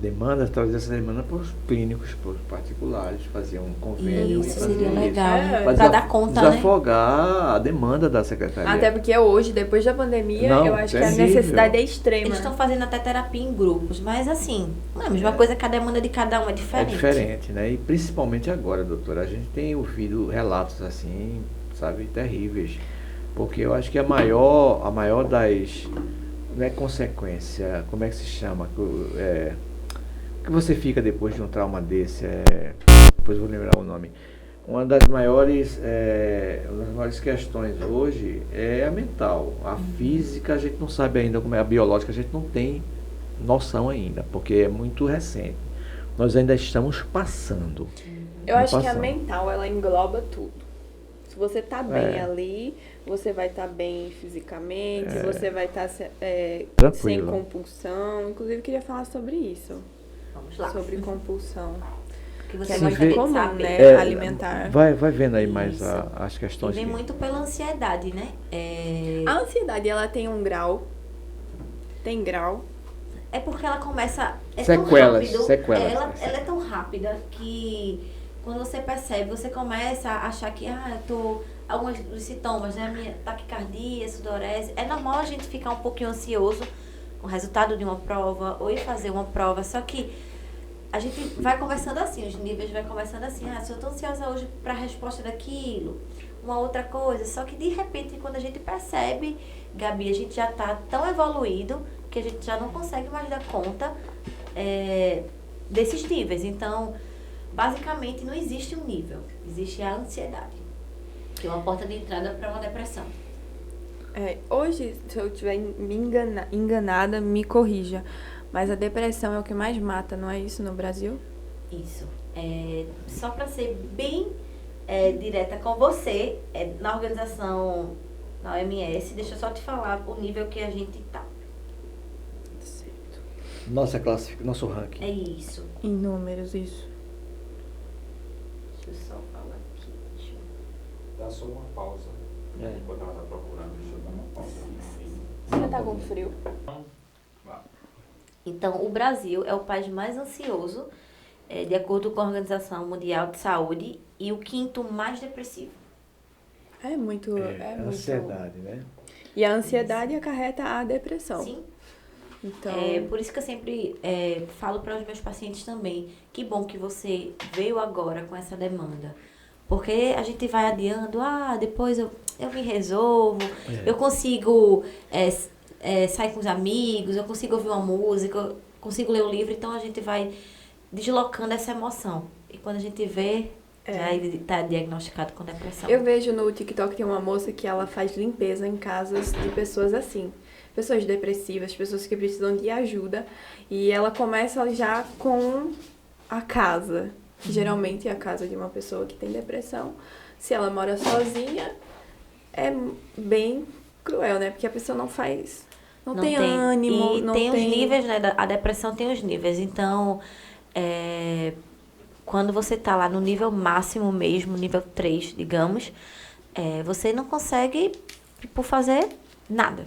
demandas, trazer essa demanda para os clínicos, para os particulares, fazer um convênio. Isso seria legal, para dar conta, né? Desafogar a demanda da secretaria. Até porque hoje, depois da pandemia, eu acho que a necessidade é extrema. Eles estão fazendo até terapia em grupos, mas assim, não é a mesma coisa que a demanda de cada um é diferente. É diferente, né? E principalmente agora, doutora, a gente tem ouvido relatos assim, sabe, terríveis. Porque eu acho que a maior das... Não é consequência, como é que se chama? O que você fica depois de um trauma desse? Depois eu vou lembrar o nome. Uma das maiores questões hoje é a mental. A física a gente não sabe ainda como é, a biológica a gente não tem noção ainda, porque é muito recente. Nós ainda estamos passando. Eu acho que a mental, ela engloba tudo. Se você tá bem ali, você vai estar bem fisicamente, você vai estar sem compulsão. Inclusive, eu queria falar sobre isso. Vamos lá. Sobre compulsão. Que é muito comum, né? Alimentar. Vai vendo aí mais as questões. E vem muito pela ansiedade, né? A ansiedade, ela tem um grau. Tem grau. É porque ela começa... Sequelas. Ela é tão rápida que... Quando você percebe, você começa a achar que, alguns dos sintomas, né? Minha taquicardia, sudorese. É normal a gente ficar um pouquinho ansioso com o resultado de uma prova ou ir fazer uma prova. Só que a gente vai conversando assim, os níveis vai conversando assim. Se eu tô ansiosa hoje para a resposta daquilo, uma outra coisa. Só que de repente, quando a gente percebe, Gabi, a gente já tá tão evoluído que a gente já não consegue mais dar conta desses níveis. Então... Basicamente, não existe um nível. Existe a ansiedade, que é uma porta de entrada para uma depressão. Hoje, se eu estiver enganada, me corrija. Mas a depressão é o que mais mata, não é isso no Brasil? Isso. Só para ser bem direta com você, na organização, na OMS, deixa eu só te falar o nível que a gente está. Nosso ranking. É isso. Em números, isso. Deixa eu só falar aqui. Dá só uma pausa. Enquanto ela está procurando, deixa eu dar uma pausa. Você tá com frio? Então, o Brasil é o país mais ansioso, de acordo com a Organização Mundial de Saúde, e o 5º mais depressivo. É muito... ansiedade, né? E a ansiedade acarreta a depressão. Sim. Então... por isso que eu sempre falo para os meus pacientes também, que bom que você veio agora com essa demanda. Porque a gente vai adiando, depois eu me resolvo, eu consigo sair com os amigos, eu consigo ouvir uma música, eu consigo ler um livro, então a gente vai deslocando essa emoção. E quando a gente vê, já está diagnosticado com depressão. Eu vejo no TikTok, tem uma moça que ela faz limpeza em casas de pessoas assim. Pessoas depressivas, pessoas que precisam de ajuda. E ela começa já com a casa. Que geralmente é a casa de uma pessoa que tem depressão. Se ela mora sozinha, é bem cruel, né? Porque a pessoa não tem ânimo. E tem os níveis, né? A depressão tem os níveis. Então, quando você tá lá no nível máximo mesmo, nível 3, digamos, você não consegue, fazer... Nada.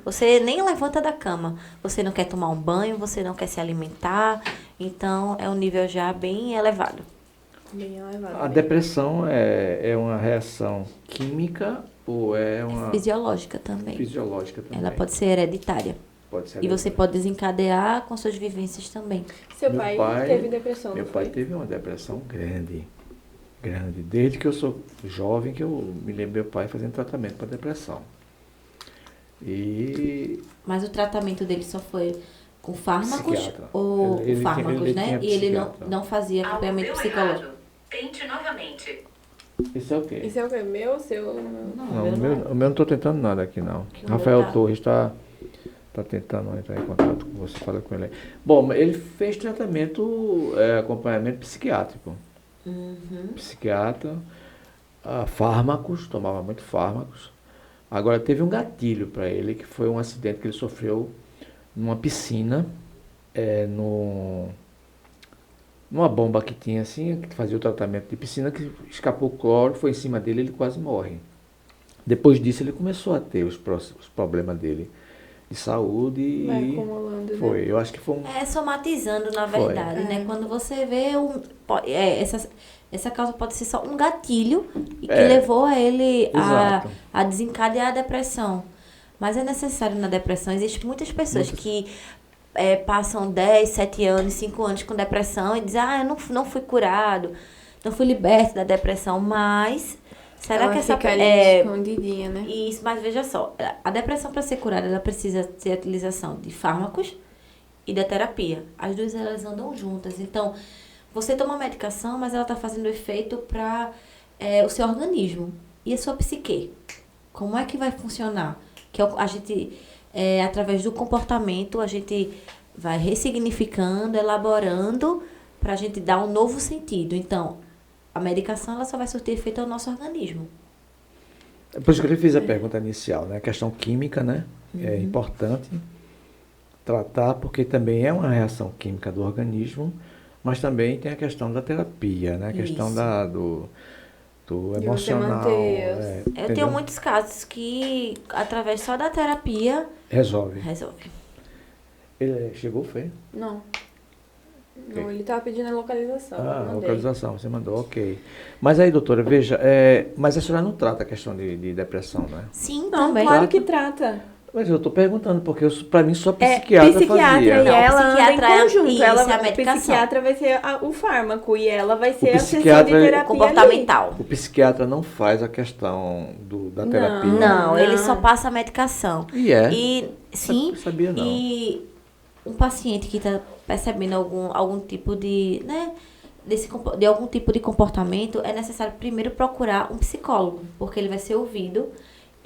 Você nem levanta da cama. Você não quer tomar um banho, você não quer se alimentar. Então, é um nível já bem elevado. Bem elevado. A depressão é uma reação química ou é uma... Fisiológica também. Ela pode ser hereditária. E você pode desencadear com suas vivências também. Seu pai teve depressão, Meu pai teve uma depressão grande. Desde que eu sou jovem, que eu me lembro meu pai fazendo tratamento para depressão. Mas o tratamento dele só foi com fármacos psiquiatra. ou ele fármacos, né? E ele psiquiatra. não fazia acompanhamento psicológico. Tente novamente. Isso é o quê? Isso é o quê? Meu, seu? Não, o meu não estou tentando nada aqui, não. O Rafael meu tá. Torres está tentando entrar em contato com você, fala com ele aí. Bom, ele fez tratamento, acompanhamento psiquiátrico. Psiquiatra, fármacos, tomava muito fármacos. Agora, teve um gatilho para ele, que foi um acidente que ele sofreu numa piscina, numa bomba que tinha assim, que fazia o tratamento de piscina, que escapou cloro, foi em cima dele, ele quase morre. Depois disso, ele começou a ter os problemas dele de saúde Vai e acumulando, né? foi. Eu acho que foi um... É somatizando, na Foi. verdade, né? Quando você vê essa causa pode ser só um gatilho e que levou a ele Exato. a desencadear a depressão. Mas é necessário na depressão. Existem muitas pessoas que passam 10, 7 anos, 5 anos com depressão e dizem, eu não fui curado, não fui liberto da depressão, mas será Ela que essa fica ali escondidinha, né? Isso, mas veja só, a depressão para ser curada, ela precisa ter a utilização de fármacos e da terapia. As duas, elas andam juntas. Então, você toma medicação, mas ela está fazendo efeito para o seu organismo. E a sua psique? Como é que vai funcionar? Que a gente, através do comportamento, a gente vai ressignificando, elaborando, para a gente dar um novo sentido. Então, a medicação, ela só vai surtir efeito ao nosso organismo. É por isso que eu lhe fiz a pergunta inicial, né? A questão química, né? É importante tratar, porque também é uma reação química do organismo, mas também tem a questão da terapia, né? A questão do De você emocional. manter Eu entendeu? tenho muitos casos que, através só da terapia, Resolve. resolve. Ele chegou, foi? Não. Ok. Não, ele tava pedindo a localização. eu mandei. Localização, você mandou, ok. Mas aí, doutora, veja, mas a senhora não trata a questão de depressão, né? Sim, Não, também. claro que trata. Mas eu estou perguntando, porque para mim só É psiquiatra psiquiatra fazia. e Não, ela anda em psiquiatra conjunto. isso, Ela, é a medicação. psiquiatra vai ser o fármaco e ela vai ser a sessão de psiquiatra, terapia Comportamental. O psiquiatra não faz a questão da terapia. Não, ele Não. só passa a medicação. E é? E, sim, Sabia não. e um paciente que está percebendo algum tipo de, né, de algum tipo de comportamento, é necessário primeiro procurar um psicólogo, porque ele vai ser ouvido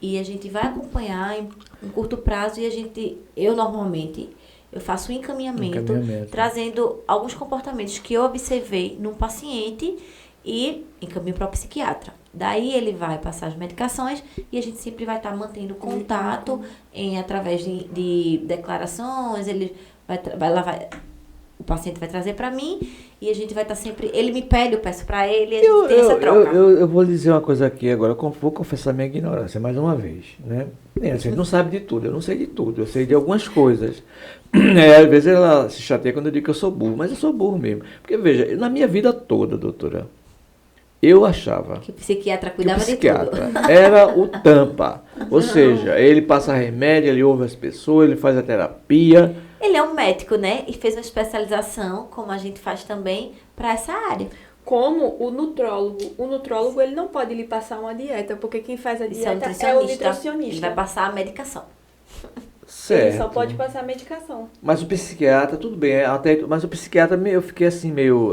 e a gente vai acompanhar em curto prazo e eu normalmente, eu faço um encaminhamento, trazendo alguns comportamentos que eu observei num paciente e encaminho para o psiquiatra. Daí ele vai passar as medicações e a gente sempre vai estar mantendo contato através de declarações, o paciente vai trazer para mim e a gente vai estar sempre, ele me pede, eu peço para ele e a gente tem essa troca. Eu vou lhe dizer uma coisa aqui agora, vou confessar minha ignorância mais uma vez, né? A gente não sabe de tudo, eu não sei de tudo, eu sei de algumas coisas. Às vezes ela se chateia quando eu digo que eu sou burro, mas eu sou burro mesmo. Porque veja, na minha vida toda, doutora, eu achava Que o psiquiatra que o cuidava de tudo. psiquiatra era o tampa. Ou seja, ele passa remédio, ele ouve as pessoas, ele faz a terapia. Ele é um médico, né? E fez uma especialização, como a gente faz também, para essa área. Como o nutrólogo ele não pode lhe passar uma dieta, porque quem faz a Isso é um dieta é o Ele nutricionista. vai passar a medicação. Certo. Ele só pode passar a medicação. Mas o psiquiatra, tudo bem, mas o psiquiatra, eu fiquei assim meio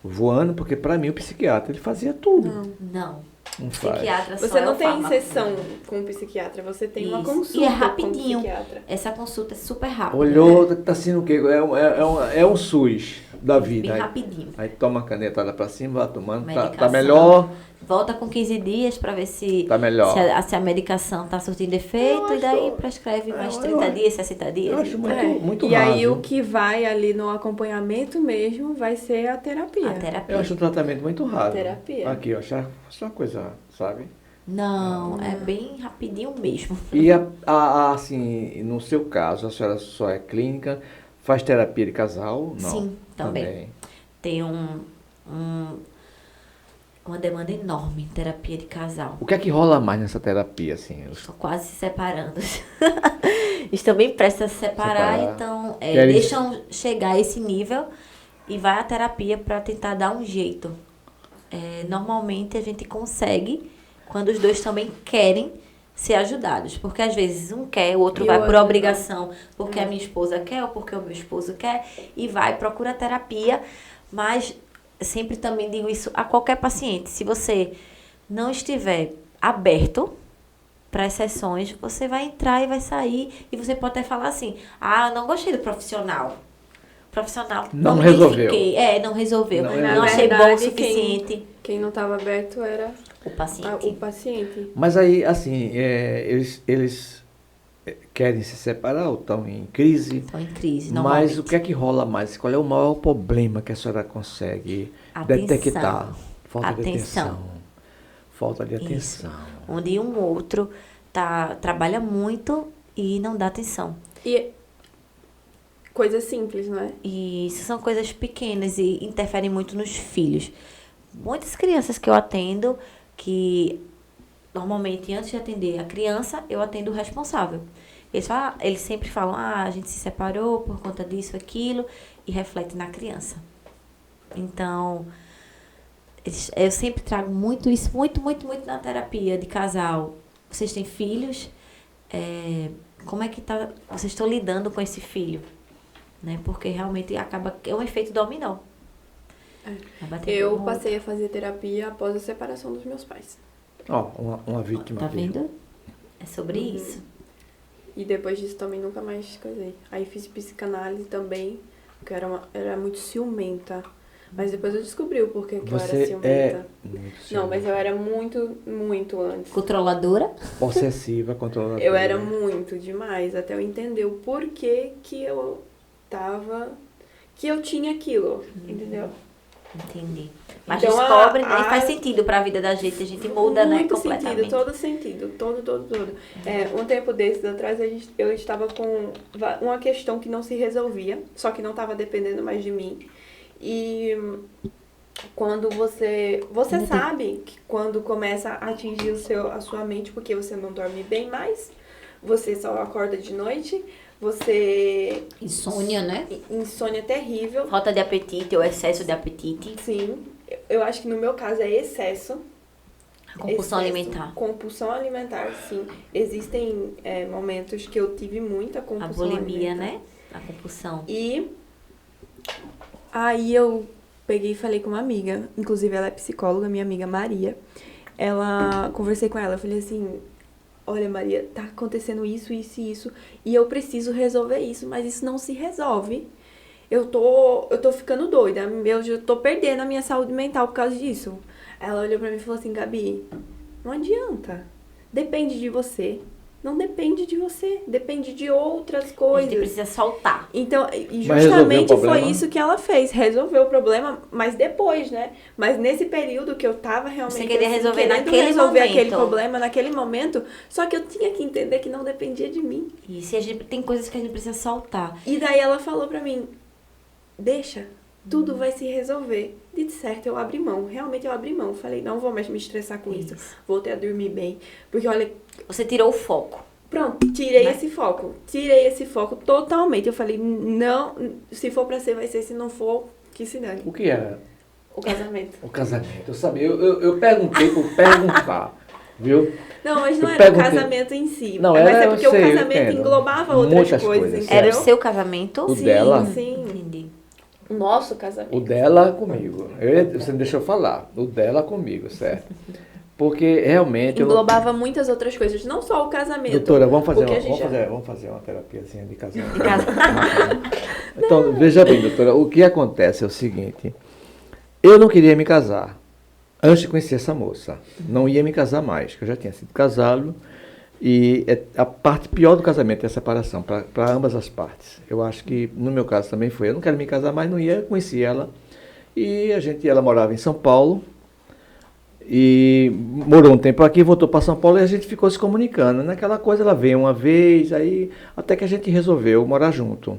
voando, porque para mim o psiquiatra, ele fazia tudo. Não. Não faz. Psiquiatra só Você é não o tem fármaco. sessão com o psiquiatra, você tem uma Isso. consulta E é com o rapidinho. psiquiatra. Essa consulta é super rápida. Olhou, tá sendo o quê? É um SUS da vida. Bem Aí, rapidinho. aí toma a canetada para cima, vai tomando, tá Medicação. melhor, Volta com 15 dias para ver se, tá melhor. se a medicação está surtindo efeito e daí prescreve mais 30 dias, 60 dias. Eu acho muito E aí raso. o que vai ali no acompanhamento mesmo vai ser a terapia. A terapia. Eu acho um tratamento muito raso. Terapia. Aqui, ó, acho uma coisa, sabe? Não, é bem rapidinho mesmo. E assim, no seu caso, a senhora só é clínica, faz terapia de casal? Não. Sim, também. Tem uma demanda enorme em terapia de casal. O que é que rola mais nessa terapia, assim? Estão quase se separando. Estão bem prestes a se separar, Separar. então Querem- deixam chegar a esse nível e vai à terapia para tentar dar um jeito. Normalmente a gente consegue quando os dois também querem ser ajudados. Porque às vezes um quer, o outro E vai o por outro obrigação, porque a minha esposa quer ou porque o meu esposo quer, e vai, procura terapia, mas sempre também digo isso a qualquer paciente. Se você não estiver aberto para as sessões, você vai entrar e vai sair. E você pode até falar assim, eu não gostei do profissional. O profissional Não me resolveu. identifiquei. Não resolveu. Não Não, resolveu. achei Na bom o verdade, suficiente. Quem não estava aberto era O paciente. o paciente. Mas aí, assim, eles querem se separar ou estão em crise. Estão em crise, Mas normalmente. o que é que rola mais? Qual é o maior problema que a senhora consegue Atenção. detectar? Falta de Atenção. atenção. Falta de Isso. atenção. Onde um outro trabalha muito e não dá atenção. E coisa simples, não é? E isso são coisas pequenas e interferem muito nos filhos. Muitas crianças que eu atendo, que normalmente antes de atender a criança, eu atendo o responsável. Eles sempre falam, a gente se separou por conta disso, aquilo, e reflete na criança. Então, eu sempre trago muito isso, muito na terapia de casal. Vocês têm filhos? Como é que vocês estão lidando com esse filho? Né? Porque realmente é um efeito dominó. Eu passei a fazer terapia após a separação dos meus pais. Ó, uma vítima Tá aqui. vendo? É sobre isso. E depois disso também nunca mais casei. Aí fiz psicanálise também, porque eu era muito ciumenta. Mas depois eu descobri o porquê que eu era Você ciumenta. é muito Não, mas eu era muito antes. Controladora? possessiva, controladora. Eu era muito demais, até eu entender o porquê que eu tinha aquilo, entendeu? Entendi. Mas Então, descobre, né? E faz sentido pra vida da gente. A gente muda, né? Muito Completamente. sentido, todo sentido, todo. Um tempo desses atrás, eu estava com uma questão que não se resolvia, só que não estava dependendo mais de mim. E quando você sabe que quando começa a atingir a sua mente, porque você não dorme bem mais, você só acorda de noite, você... Insônia, né? Insônia terrível. Falta de apetite ou excesso de apetite. Sim, eu acho que no meu caso é excesso. Compulsão Excesso. alimentar. Compulsão alimentar, sim. Existem momentos que eu tive muita A compulsão bulimia, alimentar. né? A compulsão. E aí eu peguei e falei com uma amiga, inclusive ela é psicóloga, minha amiga Maria. Conversei com ela, eu falei assim, olha Maria, tá acontecendo isso, e eu preciso resolver isso, mas isso não se resolve. Eu tô ficando doida, eu tô perdendo a minha saúde mental por causa disso. Ela olhou pra mim e falou assim, Gabi, não adianta, depende de você. Não depende de você, depende de outras A coisas. gente precisa soltar. Então, e Mas resolveu justamente o foi problema? isso que ela fez, resolveu o problema, mas depois, né? Mas nesse período que eu tava realmente Você queria resolver querendo naquele resolver momento. aquele problema naquele momento, só que eu tinha que entender que não dependia de mim. E se a gente tem coisas que a gente precisa soltar. E daí ela falou pra mim, deixa, tudo vai se resolver. E de certo, eu abri mão, realmente eu abri mão. Falei, não vou mais me estressar com isso. Voltei a dormir bem, porque olha, Você tirou o foco. pronto, tirei Né? esse foco totalmente. Eu falei, não, se for pra ser, vai ser, se não for, que se dane. O que era O casamento. o casamento? Eu sabia, eu perguntei por perguntar, viu? Não, mas não Eu era o perguntei. casamento em si. Não, mas era, é porque eu sei, o eu casamento entendo. englobava outras Muitas coisas, coisas, entendeu? Era o seu casamento? O Sim, dela? sim. Entendi. O nosso casamento. O dela comigo. Você não deixou eu falar. O dela comigo, certo? Porque realmente... Englobava muitas outras coisas, não só o casamento. Doutora, vamos fazer, porque a gente vamos fazer uma terapiazinha de casamento. De casa. Então, veja bem, doutora, o que acontece é o seguinte. Eu não queria me casar antes de conhecer essa moça. Não ia me casar mais, porque eu já tinha sido casado. E a parte pior do casamento é a separação, para ambas as partes. Eu acho que, no meu caso também foi. Eu não quero me casar mais, não ia, conheci ela. E ela morava em São Paulo. E morou um tempo aqui, voltou para São Paulo e a gente ficou se comunicando. Naquela coisa, ela veio uma vez, aí até que a gente resolveu morar junto.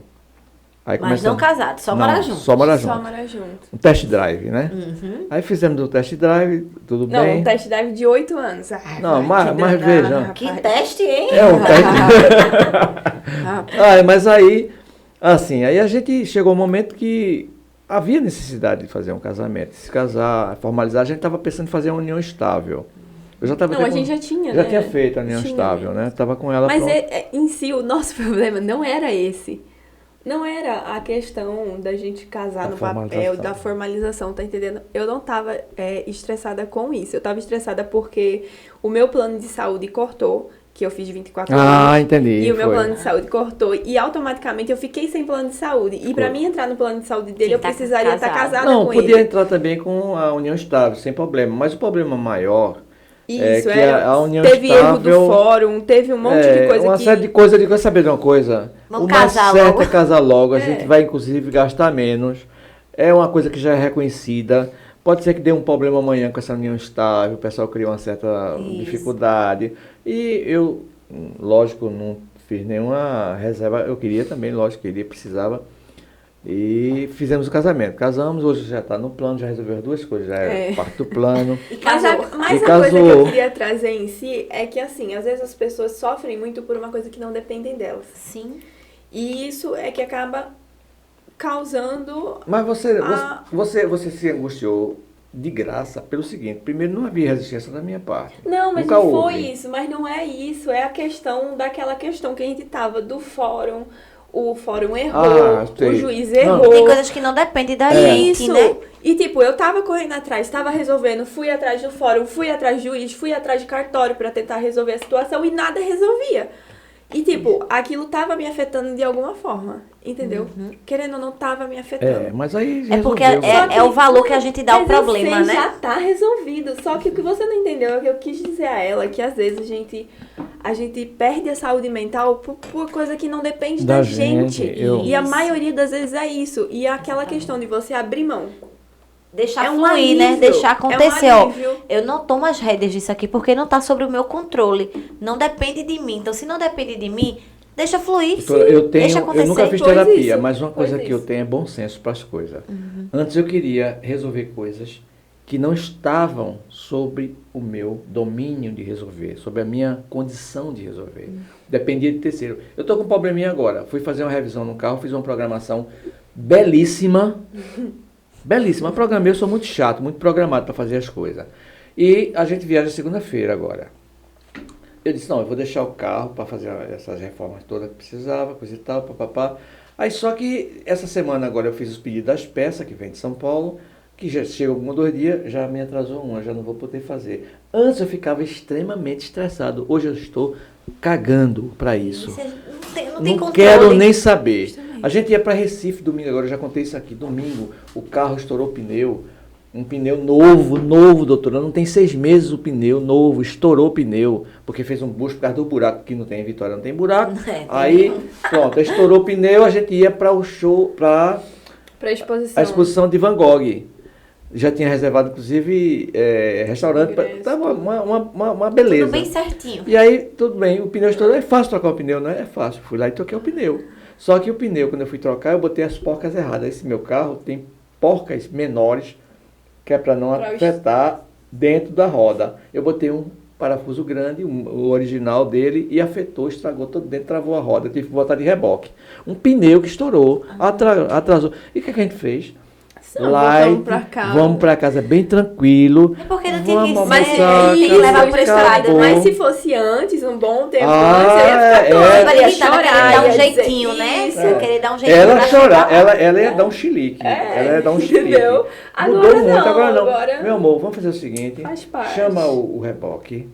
Aí Mas não casado, só morar junto. Só morar só junto. morar junto. Um test drive, né? Uhum. Aí fizemos o test drive, tudo Não, bem. um test drive de 8 anos. Não, mas que veja. danada, Que rapaz. teste, hein? É um test Rapaz. mas aí, assim, aí a gente chegou um momento que havia necessidade de fazer um casamento, se casar, formalizar. A gente estava pensando em fazer uma união estável. Eu já estava Não, a gente já tinha, já né? tinha feito a união Tinha. estável, né? Estava com ela Mas pronta. em si, o nosso problema não era esse. Não era a questão da gente casar Da no papel, formalização. da formalização, tá entendendo? Eu não tava estressada com isso. Eu tava estressada porque o meu plano de saúde cortou, que eu fiz 24 horas. Entendi. E o meu foi. plano de saúde cortou. E automaticamente eu fiquei sem plano de saúde. E pra Foi. mim entrar no plano de saúde dele, Tem eu que tá precisaria estar casado. casada Não, com podia ele. entrar também com a união estável, sem problema. Mas o problema maior Isso, que a união teve erro do estável- fórum, teve um monte de coisa uma que... série de coisas, eu digo, quer saber de uma coisa? Vamos O mais casar certo logo. é casar logo, a É. gente vai inclusive gastar menos, é uma coisa que já é reconhecida, pode ser que dê um problema amanhã com essa união estável, o pessoal cria uma certa Isso. dificuldade, e eu, lógico, não fiz nenhuma reserva, eu queria também, lógico, queria, precisava, e fizemos o casamento, casamos, hoje já está no plano, já resolveu as duas coisas, já é É. parte do plano. E Mas casou. mas E a coisa que eu casou. queria trazer em si é que, assim, às vezes as pessoas sofrem muito por uma coisa que não dependem delas. Sim. E isso é que acaba causando... Mas você, Ah. você se angustiou de graça pelo seguinte, primeiro não havia resistência da minha parte. Não, mas Nunca não foi houve. isso, mas não é isso, é a questão daquela questão que a gente tava do fórum, o fórum errou, sei. o juiz Não. errou. Tem coisas que não dependem da gente, Isso. né? E tipo, eu tava correndo atrás, tava resolvendo, fui atrás do fórum, fui atrás do juiz, fui atrás de cartório pra tentar resolver a situação e nada resolvia. E tipo, aquilo tava me afetando de alguma forma, entendeu? Querendo ou não, tava me afetando. Mas aí É porque resolveu. Só que- é o valor que a gente dá ao Mas eu problema, sei, né? já tá resolvido. Só que o que você não entendeu é que eu quis dizer a ela que às vezes a gente perde a saúde mental por coisa que não depende da Da gente. gente, eu- E a maioria das vezes é isso. E aquela questão de você abrir mão. Deixar É um fluir, alívio, né? Deixar acontecer, é um ó. alívio. Eu não tomo as rédeas disso aqui porque não tá sobre o meu controle. Não depende de mim. Então, se não depende de mim, deixa fluir. Doutora, eu Deixa eu acontecer. nunca fiz Pois terapia, isso, mas uma coisa pois que eu isso. tenho é bom senso para as coisas. Antes eu queria resolver coisas que não estavam sobre o meu domínio de resolver, sobre a minha condição de resolver. Dependia de terceiro. Eu estou com um probleminha agora. Fui fazer uma revisão no carro, fiz uma programação belíssima. Belíssima. Programei, eu sou muito chato, muito programado para fazer as coisas. E a gente viaja segunda-feira agora. Eu disse, não, eu vou deixar o carro para fazer essas reformas todas que precisava, coisa e tal, papapá. Aí só que essa semana agora eu fiz os pedidos das peças que vem de São Paulo, que já chega um ou 2 dias, já me atrasou uma, já não vou poder fazer. Antes eu ficava extremamente estressado, hoje eu estou cagando para isso. Você não tem Não controle. quero nem saber. A gente ia para Recife domingo, agora eu já contei isso aqui, domingo o carro estourou o pneu, um pneu novo, doutora, não tem 6 meses o pneu novo, estourou o pneu, porque fez um bucho por causa do buraco, que não tem em Vitória, não tem buraco. É. Aí, pronto, estourou o pneu, a gente ia para o show, para Pra exposição. a exposição de Van Gogh. Já tinha reservado, inclusive, restaurante, Ingresso. tava uma beleza. Tudo bem certinho. E aí, tudo bem, o pneu estourou, é fácil trocar o pneu, não é? É fácil. Fui lá e troquei o pneu. Só que o pneu, quando eu fui trocar, eu botei as porcas erradas. Esse meu carro tem porcas menores, que é para não Pra afetar dentro da roda. Eu botei um parafuso grande, o original dele, e afetou, estragou todo dentro, travou a roda. Eu tive que botar de reboque. Um pneu que estourou, atrasou. E o que a gente fez? Não, Light, voltamos pra casa. vamos para casa bem tranquilo. É porque não tinha que Vamos Mas ser. almoçar, Tem que isso, levar pra estrada, acabou. mas se fosse antes, um bom tempo Ah, antes, eu ia ficar é. doida, Vai ia irritada, querer chorar, dar um ia dizer jeitinho, né? isso. Querer dar um jeitinho. Ela pra chorar, chegar. ela ia dar um chilique. Ela ia dar um chilique. Entendeu? Mudou Agora muito, não, agora não. agora- Meu amor, vamos fazer o seguinte. Faz parte. Chama o reboque.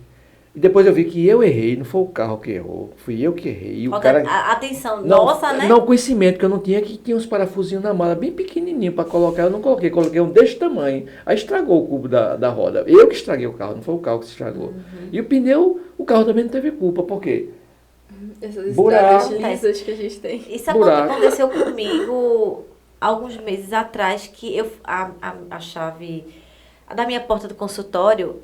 E depois eu vi que eu errei, não foi o carro que errou. Fui eu que errei. E o Falta cara... a atenção Não, nossa, né? Não, conhecimento que eu não tinha, que tinha uns parafusinhos na mala bem pequenininho para colocar. Eu não coloquei, coloquei um desse tamanho. Aí estragou o cubo da roda. Eu que estraguei o carro, não foi o carro que se estragou. E o pneu, o carro também não teve culpa. Por quê? Essas Buraco. histórias lisas que a gente tem. Isso é o que buraco. aconteceu comigo alguns meses atrás, que a chave da minha porta do consultório,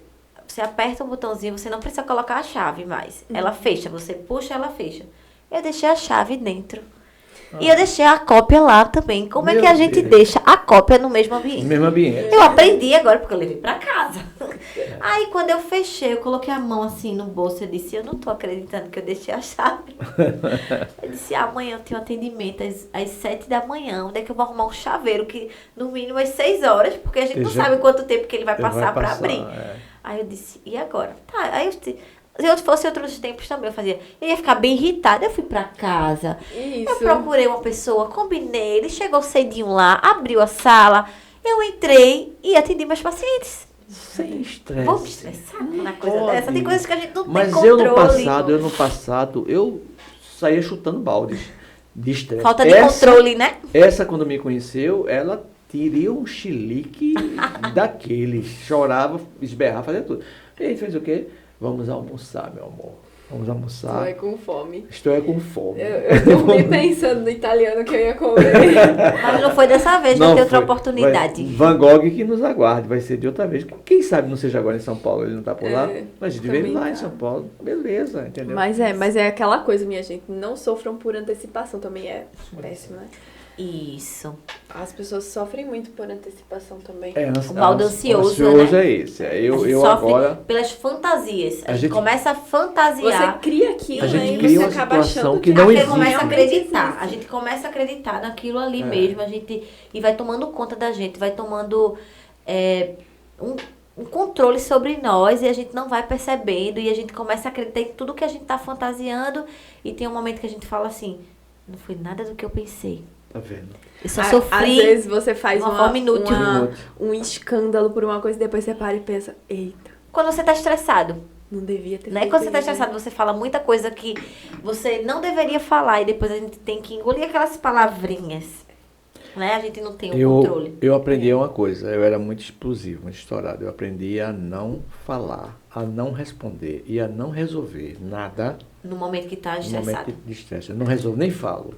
você aperta um botãozinho, você não precisa colocar a chave mais. Ela fecha, você puxa, ela fecha. Eu deixei a chave dentro. E eu deixei a cópia lá também. Como é Meu que a gente Deus. deixa a cópia no mesmo No ambiente? mesmo ambiente. Eu aprendi agora, porque eu levei pra casa. Aí, quando eu fechei, eu coloquei a mão assim no bolso. Eu disse, eu não tô acreditando que eu deixei a chave. Eu disse, amanhã eu tenho atendimento às 7 da manhã. Onde é que eu vou arrumar um chaveiro? Que no mínimo às 6 horas, porque a gente não Já- sabe quanto tempo que ele vai Ele vai passar pra passar, abrir. é. Aí eu disse, e agora? Tá, aí eu disse, Se fosse outros tempos também, eu ia ficar bem irritada. Eu fui pra casa, eu Isso. procurei uma pessoa, combinei, ele chegou cedinho lá, abriu a sala, eu entrei e atendi meus pacientes. Sem estresse. Vou me estressar com uma coisa Pode. dessa. Tem coisas que a gente não Mas tem controle. eu no passado, eu saía chutando baldes de estresse. Falta de controle, né? Essa, quando me conheceu, ela teria um chilique daquele. Chorava, esberrava, fazia tudo. E aí fez o quê? Vamos almoçar, meu amor. Vamos almoçar. Tô com fome. Estou é com fome. Eu dormi pensando no italiano que eu ia comer. Mas não foi dessa vez, vai ter outra foi. oportunidade. Van Gogh que nos aguarde, vai ser de outra vez. Quem sabe não seja agora em São Paulo, ele não está por lá. Mas a gente vê ele também lá em tá. São Paulo. Beleza, entendeu? Mas é aquela coisa, minha gente. Não sofram por antecipação, também é péssimo, né? Isso. As pessoas sofrem muito por antecipação também. O mal do ansioso, ansioso né? é esse. A Eu gente sofre agora... pelas fantasias. A A gente gente- começa a fantasiar. Você cria aquilo, A gente né? E cria você uma acaba situação achando que A não gente existe. começa a realmente acreditar. existe. A gente começa a acreditar naquilo ali É. mesmo. E vai tomando conta da gente, vai tomando um controle sobre nós e a gente não vai percebendo. E a gente começa a acreditar em tudo que a gente tá fantasiando. E tem um momento que a gente fala assim, não foi nada do que eu pensei. Tá vendo? Eu só Às sofri. vezes você faz de uma forma inútil. um escândalo por uma coisa e depois você para e pensa, eita, Quando você tá estressado. não devia ter Né? feito Quando você tá isso, né? estressado, você fala muita coisa que você não deveria falar e depois a gente tem que engolir aquelas palavrinhas. Né? A gente não tem o controle. Eu aprendi uma coisa, eu era muito explosivo, muito estourado. Eu aprendi a não falar, a não responder e a não resolver nada No momento que tá no estressado. momento de estresse. Eu não resolvo, nem falo.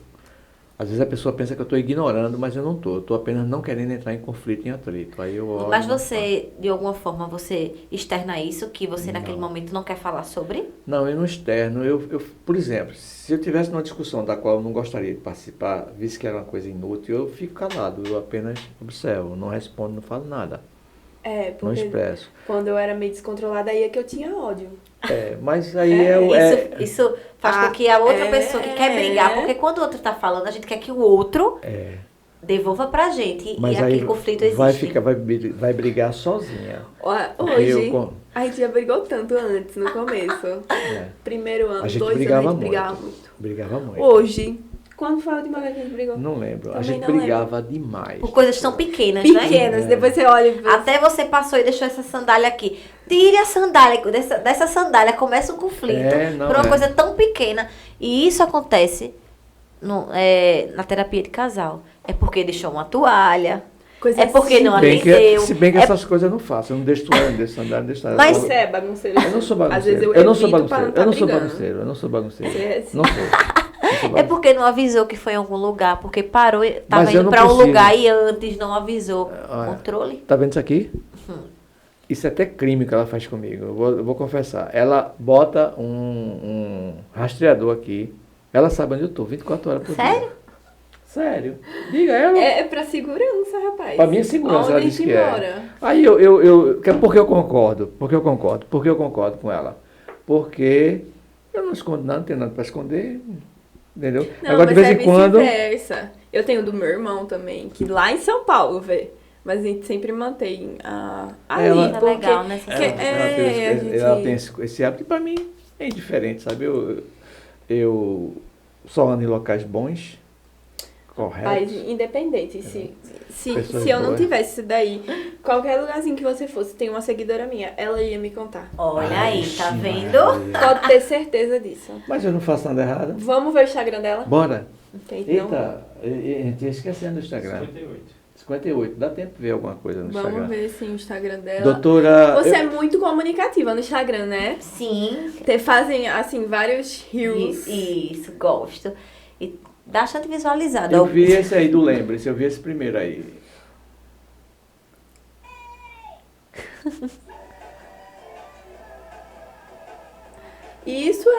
Às vezes a pessoa pensa que eu estou ignorando, mas eu não estou. Eu estou apenas não querendo entrar em conflito, em atrito. Aí eu olho, Mas você, de alguma forma, você externa isso que você naquele Não. momento não quer falar sobre? Não, eu não externo. Por exemplo, se eu tivesse numa discussão da qual eu não gostaria de participar, visse que era uma coisa inútil, eu fico calado. Eu apenas observo, não respondo, não falo nada. É, Não porque expresso. quando eu era meio descontrolada, aí é que eu tinha ódio. Mas aí Isso faz Ah, com que a outra é. pessoa que quer brigar, porque quando o outro tá falando, a gente quer que o outro É. devolva pra gente. Mas e aí aquele conflito existe. vai brigar sozinha. Hoje, Eu- a gente já brigou tanto antes, no começo. É, Primeiro ano, A gente 2 anos, brigava a gente brigava muito. brigava muito. Hoje, quando foi a última vez que a gente brigou? Não lembro. A Também gente não brigava demais. Por coisas tão pequenas, né? Pequenas, depois você olha e vê. Até você passou e deixou essa sandália aqui. Tire a sandália, dessa sandália começa um conflito Não, por uma é. coisa tão pequena. E isso acontece na terapia de casal. É porque deixou uma toalha. Coisa É porque assim. não Se atendeu. bem que É- essas coisas eu não faço. Eu não deixo toalha, não deixo sandália, não deixo nada. Mas- Você é bagunceiro. Eu não sou Às vezes bagunceiro. eu não sou evito pra bagunceiro. não tá Eu não sou brigando. bagunceiro. Eu não sou bagunceiro. Você é assim. Não sou. Não sou É bagunceiro. porque não avisou que foi em algum lugar, porque parou, tava Mas eu indo não pra um preciso. lugar e antes não avisou. Olha. Controle? Tá vendo isso aqui? Isso é até crime que ela faz comigo. Eu vou confessar. Ela bota um rastreador aqui. Ela sabe onde eu tô, 24 horas por Sério? dia. Sério. Diga ela. É pra segurança, rapaz. Pra minha segurança, Onde ela a disse gente que é. mora. Aí por que eu concordo? Por que eu concordo com ela? Porque eu não escondo nada, não tenho nada pra esconder. Entendeu? Não, Agora de mas vez é em quando. vice-versa. Eu tenho do meu irmão também, que lá em São Paulo, vê. Mas a gente sempre mantém aí, Ela- É porque... legal, né? que- Ela, a gente- ela tem esse hábito que pra mim é indiferente, sabe? Eu só ando em locais bons, corretos. Mas independente, se Pessoas eu não boas. tivesse isso daí, qualquer lugarzinho que você fosse, tem uma seguidora minha, ela ia me contar. Olha aí, tá Ixi, vendo? Maria. Pode ter certeza disso. Mas eu não faço nada errado. Vamos ver o Instagram dela? Bora. Ok, então, Eita, a gente ia esquecendo do Instagram. 58. 58. Dá tempo de ver alguma coisa no Instagram. vamos ver sim o Instagram dela. Doutora. Você é muito comunicativa no Instagram, né? Sim. Fazem, assim, vários reels. Isso, gosto. E dá bastante visualizado. Eu vi esse aí do Lembre-se, eu vi esse primeiro aí. E isso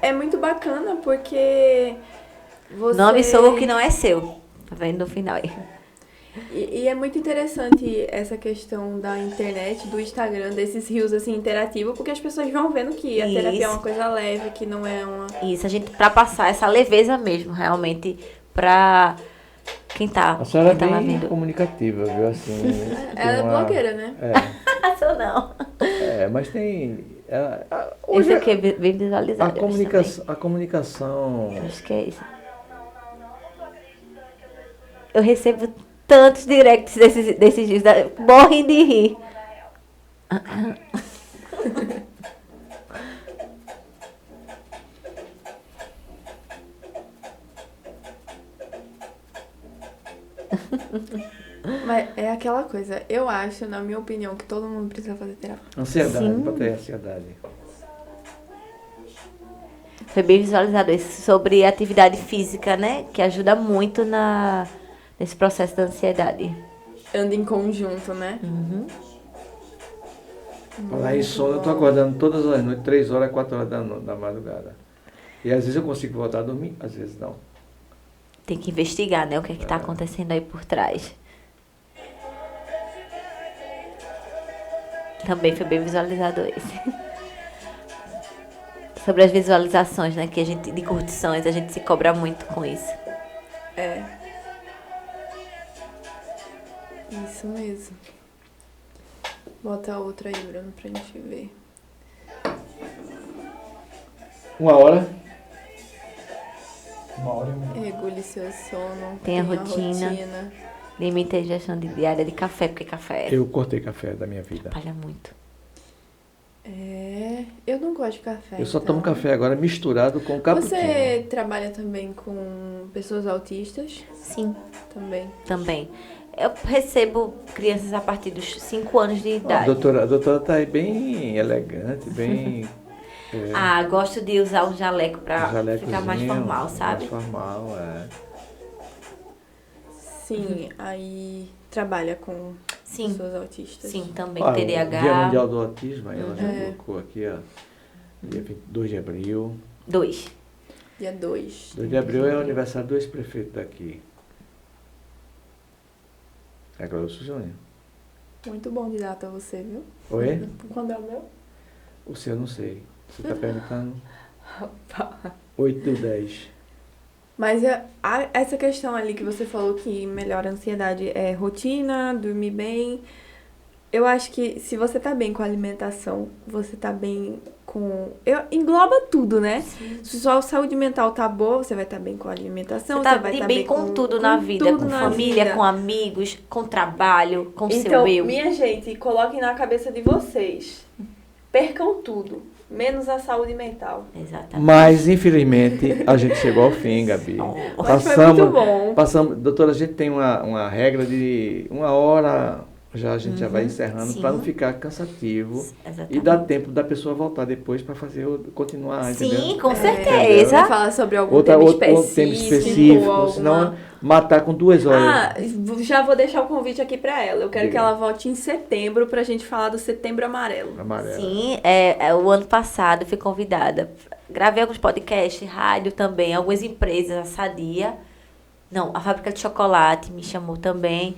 é muito bacana, porque você... Nome sou o que não é seu. Tá vendo no final aí? E é muito interessante essa questão da internet, do Instagram, desses reels, assim, interativos, porque as pessoas vão vendo que a terapia é Isso. uma coisa leve, que não é uma... Isso, a gente, pra passar essa leveza mesmo, realmente, pra quem tá, A senhora é quem tá lá bem vendo. comunicativa, viu? Assim, Ela é tem uma- blogueira, né? É, Sou não. mas tem. Hoje Esse aqui é bem visualizado. a comunicação. Acho que é isso. Eu recebo tantos directs desses dias, morrem de rir. Mas é aquela coisa, eu acho, na minha opinião, que todo mundo precisa fazer terapia. Ansiedade, Sim. botei ansiedade. Foi bem visualizado isso sobre atividade física, né? Que ajuda muito nesse processo da ansiedade. Anda em conjunto, né? Uhum. Falar em sono, eu tô acordando todas as noites, 3 horas, 4 horas da madrugada. E às vezes eu consigo voltar a dormir, às vezes não. Tem que investigar, né? O que é que tá acontecendo aí por trás. Também foi bem visualizado esse. Sobre as visualizações, né? Que a gente, de curtições, a gente se cobra muito com isso. É. Isso mesmo. Bota outra aí, Bruno, pra gente ver. 1 hora. 1 hora e meia. Regule seu sono. Tem a rotina. Limite a ingestão diária de café, porque café Eu cortei café da minha vida. atrapalha muito. É, eu não gosto de café. Eu só então. tomo café agora misturado com cappuccino. Você trabalha também com pessoas autistas? Sim, Também. também. Eu recebo crianças a partir dos 5 anos de A idade. doutora tá aí bem elegante, bem... Ah, gosto de usar um jaleco pra jalecozinho, ficar mais formal, sabe? Mais formal, é. Sim, aí trabalha com Sim, pessoas autistas. sim, também Ó, o TDAH. Dia Mundial do Autismo, aí ela já É. colocou aqui, ó. Dia 22 de abril. 2. Dia 2. 2 de abril é o aniversário do ex-prefeito daqui. É Glócio Júnior. Muito bom de data você, viu? Oi? Quando é o meu? O seu eu não sei. Você tá perguntando? 8/10. Mas essa questão ali que você falou que melhora a ansiedade é rotina, dormir bem. Eu acho que se você tá bem com a alimentação, você tá bem com... engloba tudo, né? Se sua saúde mental tá boa, você vai estar bem com a alimentação, Você tá vai de estar bem com tudo na vida, tudo com na família, vida. com amigos, com trabalho, com Então, seu eu. minha gente, coloquem na cabeça de vocês. Percam tudo, menos a saúde mental. Exatamente. Mas, infelizmente, a gente chegou ao fim, Gabi. Mas foi muito bom. Passamos, doutora, a gente tem uma regra de 1 hora, já a gente já vai Uhum, encerrando, sim. para não ficar cansativo. Exatamente. E dar tempo da pessoa voltar depois para fazer continuar, entendeu? Sim, com É, certeza. falar sobre algum Outro tema tema específico, alguma... senão matar com 2 horas. Ah, já vou deixar o convite aqui pra ela. Eu quero Diga. que ela volte em setembro pra gente falar do Setembro Amarelo. Amarela. Sim, o ano passado fui convidada. Gravei alguns podcasts, rádio também, algumas empresas, a Sadia. Não, a Fábrica de Chocolate me chamou também.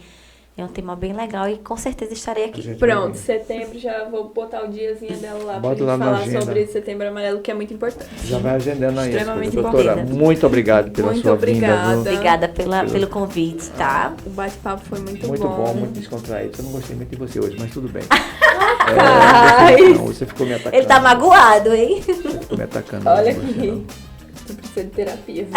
É um tema bem legal e com certeza estarei A aqui. gente Pronto, vai- setembro já vou botar o diazinho dela lá Bota pra lá gente na falar agenda. sobre Setembro Amarelo, que é muito importante. Já vai agendando aí. as Extremamente coisas. Doutora, importante. muito obrigado pela Muito sua obrigada. vinda. Obrigada pelo convite, tá? O bate-papo foi muito Muito bom, bom. muito descontraído. Eu não gostei muito de você hoje, mas tudo bem. Ai. Não, você ficou me atacando. Ele tá magoado, hein? Você ficou me atacando. Olha não gostei, aqui. não. Tu precisa de terapia, viu?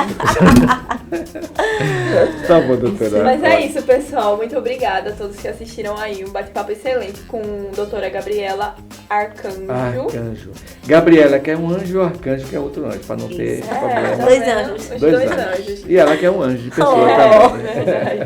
Tá bom, doutora. Mas é isso, pessoal. Muito obrigada a todos que assistiram aí. Um bate-papo excelente com a doutora Gabriela Arcanjo. Arcanjo. Gabriela quer um anjo e o arcanjo quer outro anjo, pra não ter Isso. problema. tá Dois vendo? anjos. Os Dois dois anjos. anjos. E ela quer um anjo de pessoa Oh. também. Verdade.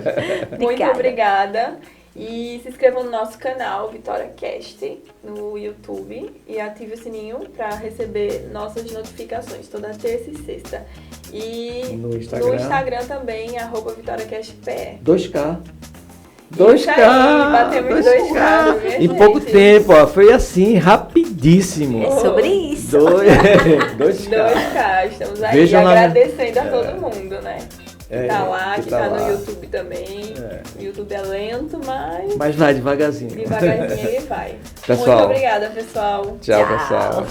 Muito Obrigada. obrigada. E se inscrevam no nosso canal Vitória Cast no YouTube e ative o sininho para receber nossas notificações toda terça e sexta. E No Instagram. também, @VitóriaCastPE. 2K. Isso aí, batemos 2K, viu, Em gente? pouco tempo, ó. Foi assim, rapidíssimo. É sobre isso. 2K. 2K, estamos aí Vejam lá no- agradecendo a todo mundo, né? Que tá lá, que tá lá. no YouTube também. É. O YouTube é lento, mas Mas vai devagarzinho. devagarzinho ele vai. Pessoal. Muito obrigada, pessoal. Tchau, Tchau. pessoal.